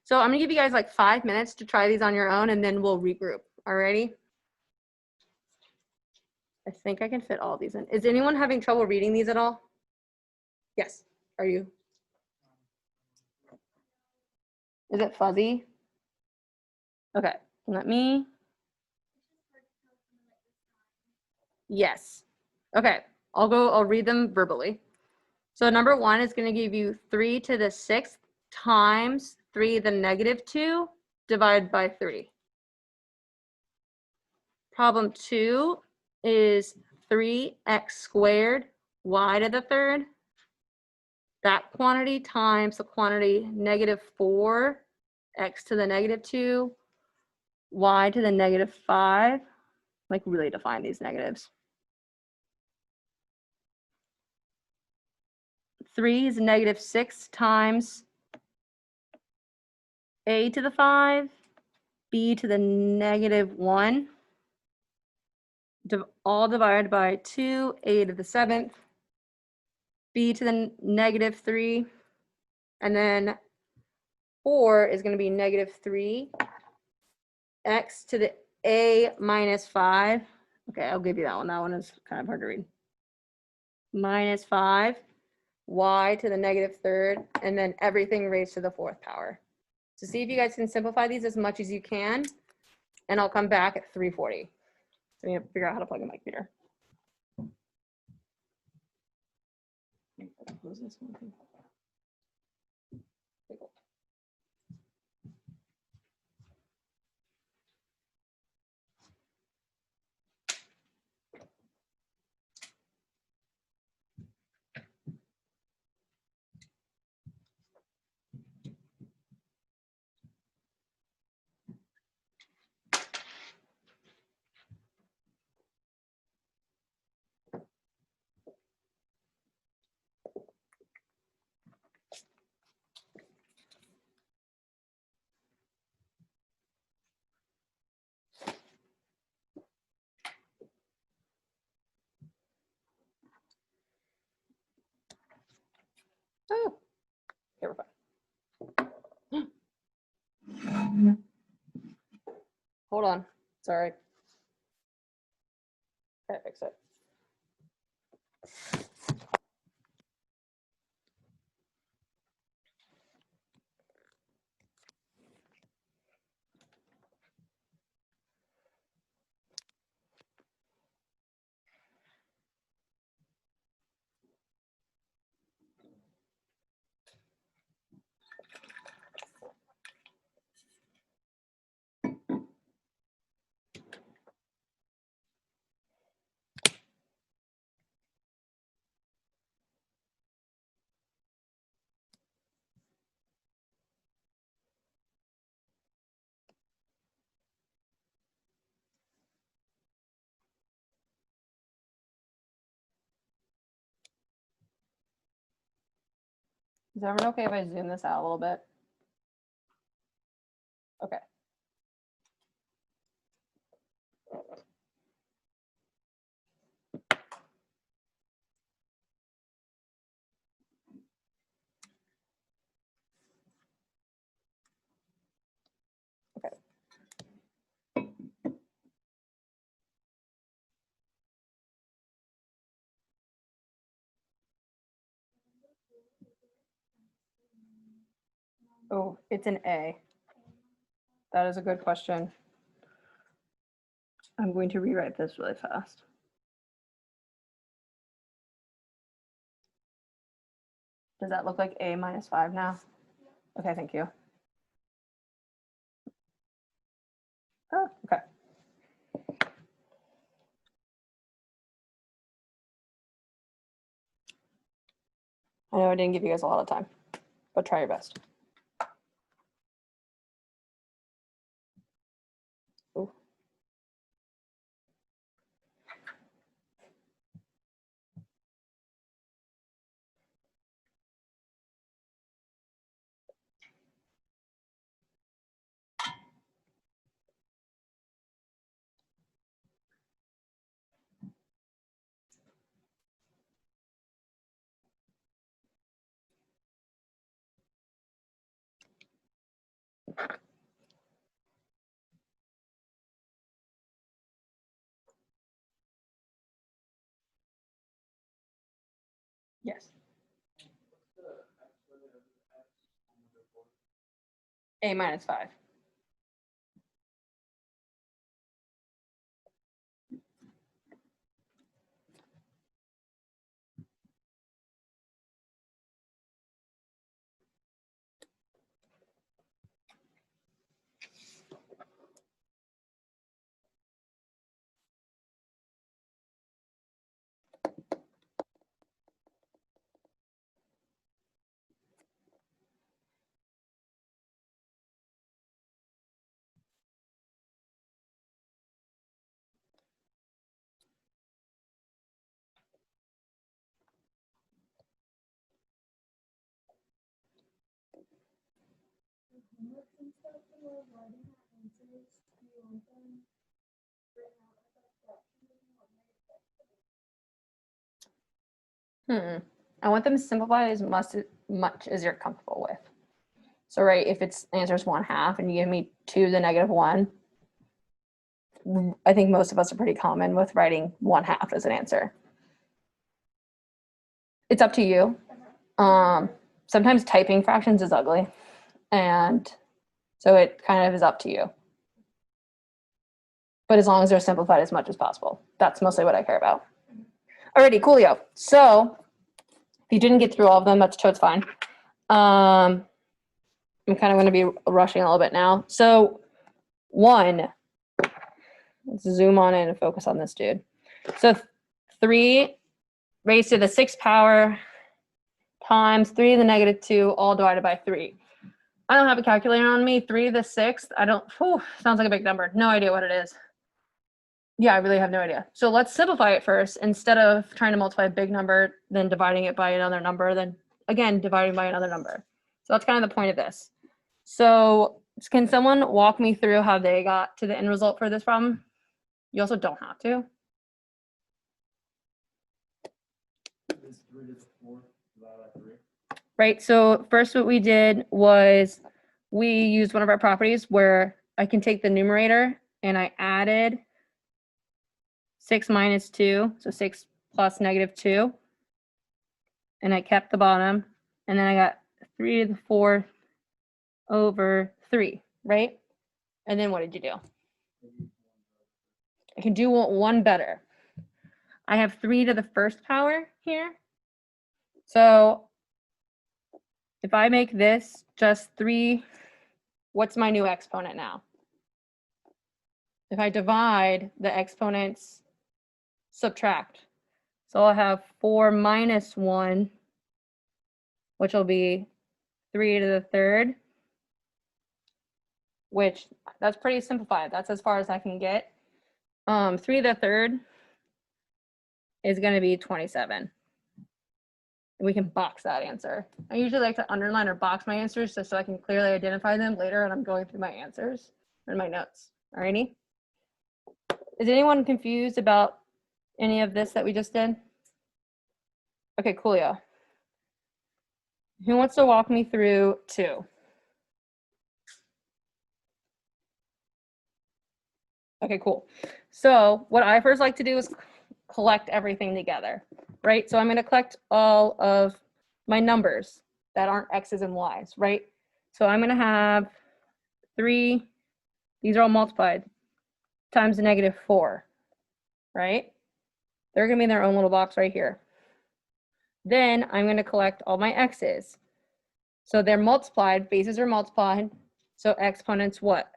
So I'm gonna give you guys like 5 minutes to try these on your own and then we'll regroup. Alrighty? I think I can fit all of these in. Is anyone having trouble reading these at all? Yes. Are you? Is it fuzzy? Okay, let me. Yes. Okay, I'll read them verbally. So number 1 is going to give you 3 to the 6th times 3 to the negative 2 divided by 3. Problem 2 is 3x squared y to the 3rd. That quantity times the quantity negative 4 x to the negative 2 y to the negative 5. Like really define these negatives. 3 is negative 6 times a to the 5, b to the negative 1, all divided by 2, a to the 7th, b to the negative 3, and then 4 is going to be negative 3, x to the a minus 5. Okay, I'll give you that one. That one is kind of hard to read. Minus 5, y to the negative 3rd, and then everything raised to the 4th power. So see if you guys can simplify these as much as you can, and I'll come back at 3:40. So I need to figure out how to plug in my computer. Close this one. Oh, here we're fine. Hold on. Sorry. Okay, fix it. Is everyone okay if I zoom this out a little bit? Okay. Okay. Oh, it's an A. That is a good question. I'm going to rewrite this really fast. Does that look like A minus 5 now? Okay, thank you. Oh, okay. I know I didn't give you guys a lot of time, but try your best. Ooh. Yes. A minus 5. I want them simplified as much as you're comfortable with. So, right, if it's answers 1/2 and you give me 2 to the negative 1, I think most of us are pretty common with writing 1/2 as an answer. It's up to you. Sometimes typing fractions is ugly, and so it kind of is up to you. But as long as they're simplified as much as possible, that's mostly what I care about. Alrighty, coolio. So if you didn't get through all of them, that's totally fine. I'm kind of going to be rushing a little bit now. So 1, let's zoom on in and focus on this dude. So 3 raised to the 6th power times 3 to the negative 2, all divided by 3. I don't have a calculator on me. 3 to the 6th, I don't, sounds like a big number. No idea what it is. Yeah, I really have no idea. So let's simplify it first. Instead of trying to multiply a big number, then dividing it by another number, then again, dividing by another number. So that's kind of the point of this. So can someone walk me through how they got to the end result for this problem? You also don't have to. It's 3 to the 4th divided by 3. Right, so first what we did was we used one of our properties where I can take the numerator and I added 6 minus 2, so 6 plus negative 2. And I kept the bottom. And then I got 3 to the 4th over 3, right? And then what did you do? I can do one better. I have 3 to the 1st power here. So if I make this just 3, what's my new exponent now? If I divide, the exponents subtract. So I'll have 4 minus 1, which will be 3 to the 3rd, which that's pretty simplified. That's as far as I can get. 3 to the 3rd is going to be 27. We can box that answer. I usually like to underline or box my answers just so I can clearly identify them later when I'm going through my answers and my notes. Alrighty? Is anyone confused about any of this that we just did? Okay, coolio. Who wants to walk me through 2? Okay, cool. So what I first like to do is collect everything together, right? So I'm going to collect all of my numbers that aren't X's and Y's, right? So I'm going to have 3, these are all multiplied, times the negative 4, right? They're going to be in their own little box right here. Then I'm going to collect all my X's. So they're multiplied, bases are multiplied. So exponents what?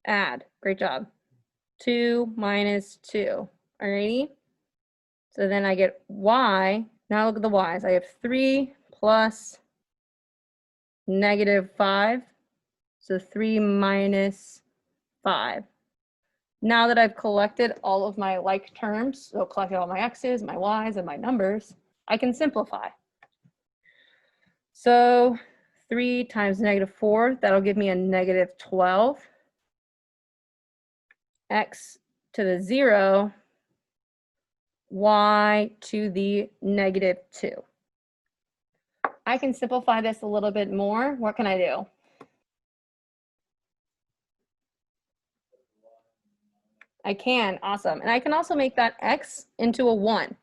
Add. Great job. 2 minus 2. Alrighty? So then I get Y Now look at the y's. I have 3 plus -5. So 3 minus 5. Now that I've collected all of my like terms, so collected all my x's, my y's, and my numbers, I can simplify. So 3 times -4, that'll give me a -12. X to the 0, y to the -2. I can simplify this a little bit more. What can I do? I can, awesome. And I can also make that x into a 1.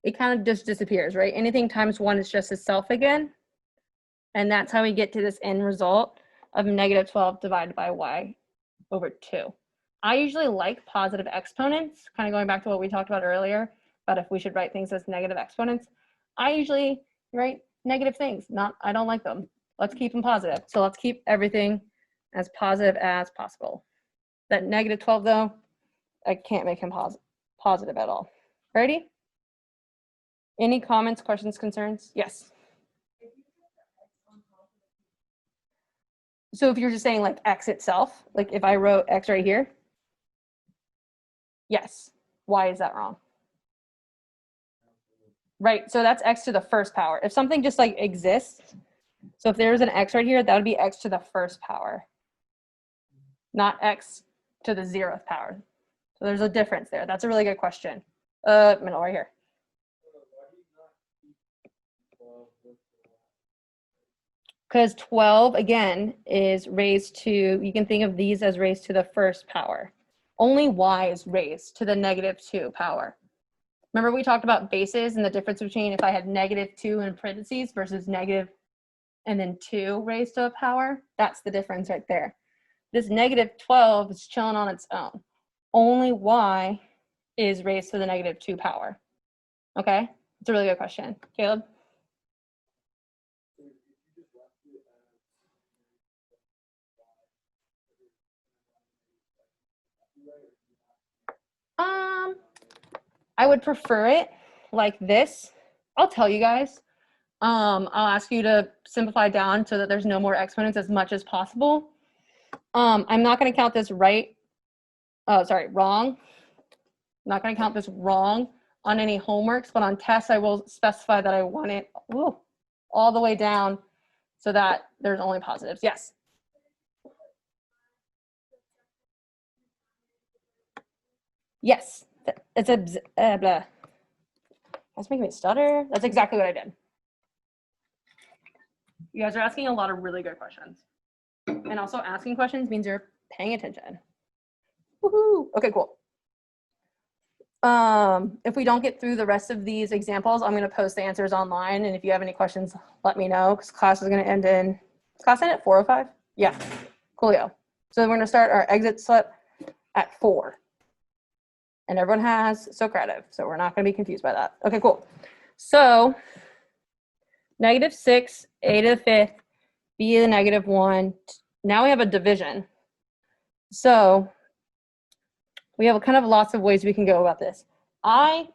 It kind of just disappears, right? Anything times 1 is just itself again. And that's how we get to this end result of -12 divided by y over 2. I usually like positive exponents, kind of going back to what we talked about earlier, but if we should write things as negative exponents, I usually write negative things. I don't like them. Let's keep them positive. So let's keep everything as positive as possible. That -12 though, I can't make him positive at all. Ready? Any comments, questions, concerns? Yes. So if you're just saying like x itself, like if I wrote x right here, yes. Why is that wrong? Right, so that's x to the first power. If something just like exists, so if there's an x right here, that would be x to the first power, not x to the 0th power. So there's a difference there. That's a really good question. Middle right here. Because 12, again, is raised to, you can think of these as raised to the first power. Only y is raised to the -2 power. Remember we talked about bases and the difference between if I had -2 in parentheses versus negative and then 2 raised to a power? That's the difference right there. This -12 is chilling on its own. Only y is raised to the -2 power. Okay? It's a really good question. Caleb? I would prefer it like this. I'll tell you guys. I'll ask you to simplify down so that there's no more exponents as much as possible. I'm not going to count this wrong. I'm not going to count this wrong on any homeworks, but on tests, I will specify that I want it all the way down so that there's only positives. Yes. Yes. It's a blah. That's making me stutter. That's exactly what I did. You guys are asking a lot of really good questions. And also asking questions means you're paying attention. Woohoo! Okay, cool. If we don't get through the rest of these examples, I'm going to post the answers online. And if you have any questions, let me know because class is going to end in, class end at 4:05? Yeah, coolio. So we're going to start our exit slip at 4. And everyone has Socrative, so we're not going to be confused by that. Okay, cool. So -6, a to the 5th, b to the -1. Now we have a division. So we have kind of lots of ways we can go about this. I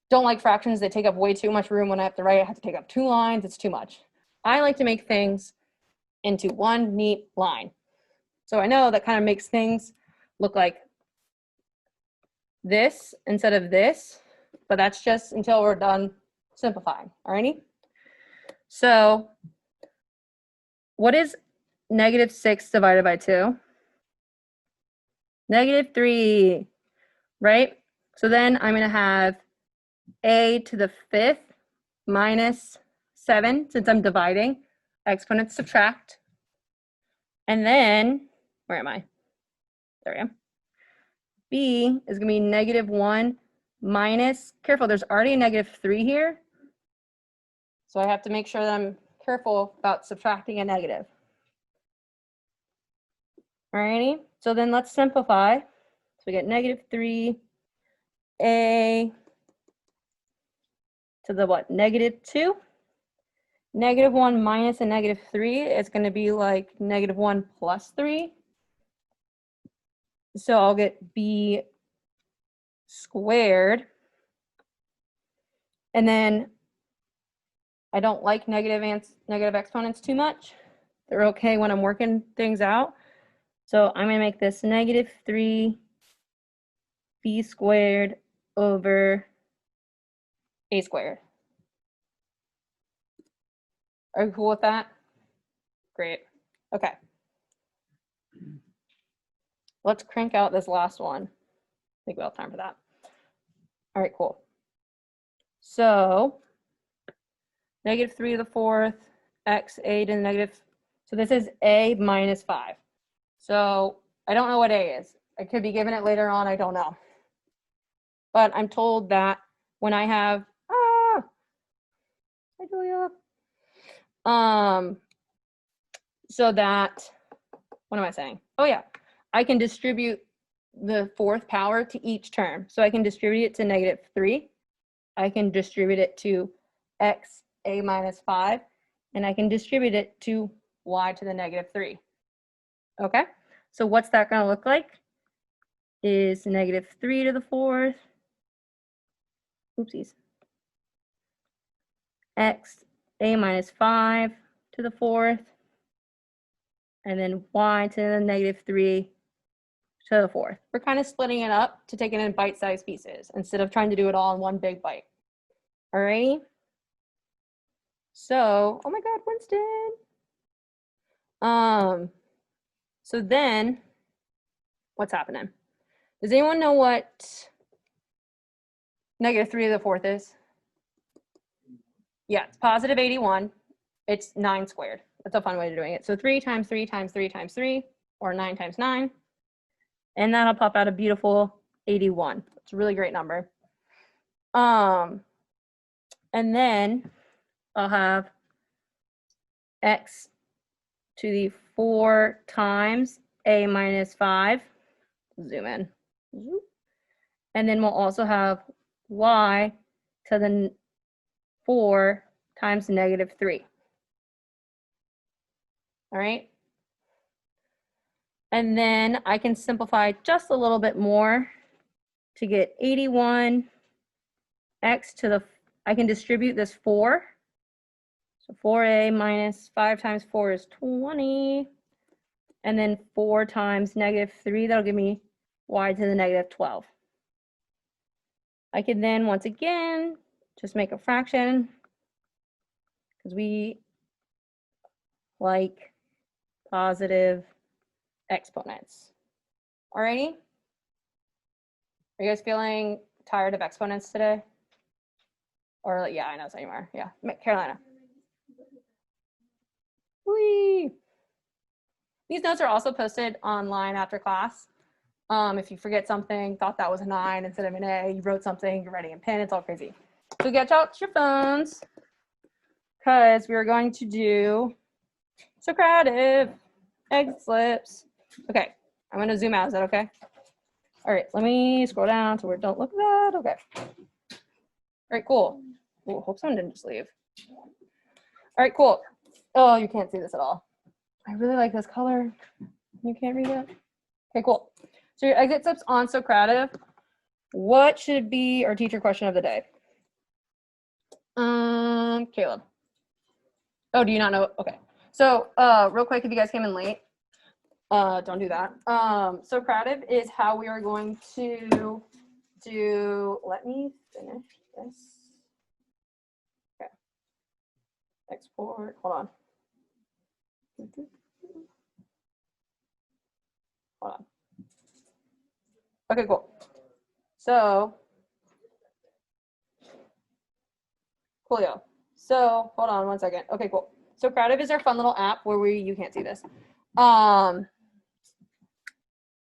don't like fractions. They take up way too much room when I have to write. I have to take up 2 lines. It's too much. I like to make things into one neat line. So I know that kind of makes things look like this instead of this, but that's just until we're done simplifying. Alrighty? So what is -6 divided by 2? -3, right? So then I'm going to have a to the 5th minus 7, since I'm dividing. Exponents subtract. And then, where am I? There I am. B is going to be -1 minus, careful, there's already a -3 here. So I have to make sure that I'm careful about subtracting a negative. Alrighty, so then let's simplify. So we get -3, a to the what? -2. -1 minus a -3 is going to be like -1 plus 3. So I'll get b squared And then I don't like negative exponents too much. They're okay when I'm working things out. So I'm going to make this negative 3 b squared over a squared. Are you cool with that? Great. Okay. Let's crank out this last one. I think we have time for that. All right, cool. So negative 3 to the fourth, x a to the negative. So this is a minus 5. So I don't know what a is. I could be given it later on. I don't know. But I'm told that when I have, hi Julia. So that, what am I saying? Oh yeah, I can distribute the fourth power to each term. So I can distribute it to negative 3. I can distribute it to x a minus 5. And I can distribute it to y to the negative 3. Okay, so what's that going to look like? Is negative 3 to the fourth, oopsies, x a minus 5 to the fourth, and then y to the negative 3 to the fourth. We're kind of splitting it up to take it in bite-sized pieces instead of trying to do it all in one big bite. All right. So, oh my God, Winston. So then what's happening? Does anyone know what negative 3 to the fourth is? Yeah, it's positive 81. It's 9 squared. That's a fun way of doing it. So 3 times 3 times 3 times 3, or 9 times 9. And that'll pop out a beautiful 81. It's a really great number. And then I'll have x to the 4 times a minus 5. Zoom in. And then we'll also have y to the 4 times negative 3. All right. And then I can simplify just a little bit more to get 81 x to the, I can distribute this 4. So 4a minus 5 times 4 is 20. And then 4 times negative 3, that'll give me y to the negative 12. I can then, once again, just make a fraction because we like positive exponents. Alrighty? Are you guys feeling tired of exponents today? Or, yeah, I know some of you are. Yeah, Carolina. Whee! These notes are also posted online after class. If you forget something, thought that was a 9 instead of an A, you wrote something, you're writing in pen, it's all crazy. So get out your phones because we're going to do Socrative exit slips. Okay, I'm going to zoom out. Is that okay? All right, let me scroll down to where don't look at that. Okay. All right, cool. Ooh, hope someone didn't just leave. All right, cool. Oh, you can't see this at all. I really like this color. You can't read it? Okay, cool. So your exit slips on Socrative. What should be our teacher question of the day? Caleb. Oh, do you not know? Okay. So real quick, if you guys came in late, don't do that. Socrative is how we are going to do, let me finish this. Okay. Export, hold on. Hold on. Okay, cool. So, coolio. So, hold on one second. Okay, cool. So, Socrative is our fun little app where you can't see this.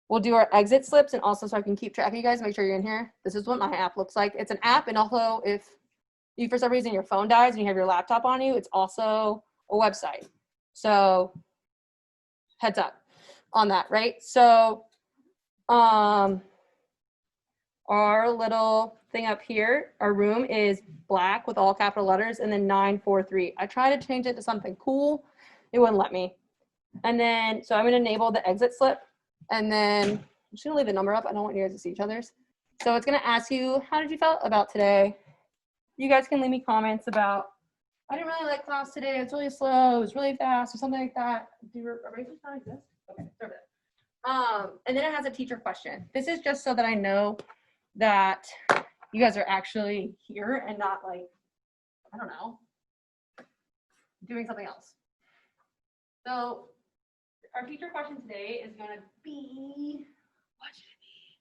We'll do our exit slips, and also so I can keep track of you guys, make sure you're in here. This is what my app looks like. It's an app, and also if you, for some reason, your phone dies and you have your laptop on you, it's also a website. So, heads up on that, right? So, our little thing up here, our room is black with all capital letters and then 943. I tried to change it to something cool. It wouldn't let me. And then, so I'm going to enable the exit slip. And then I'm just going to leave the number up. I don't want you guys to see each other's. So it's going to ask you, how did you feel about today? you guys can leave me comments about, I didn't really like class today. It's really slow. It was really fast or something like that. Do erasers not exist? Okay, there it is. And then it has a teacher question. This is just so that I know that you guys are actually here and not like, I don't know, doing something else. So our teacher question today is going to be, what should it be?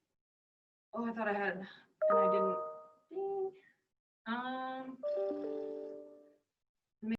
Oh, I thought I had, and I didn't. Ding.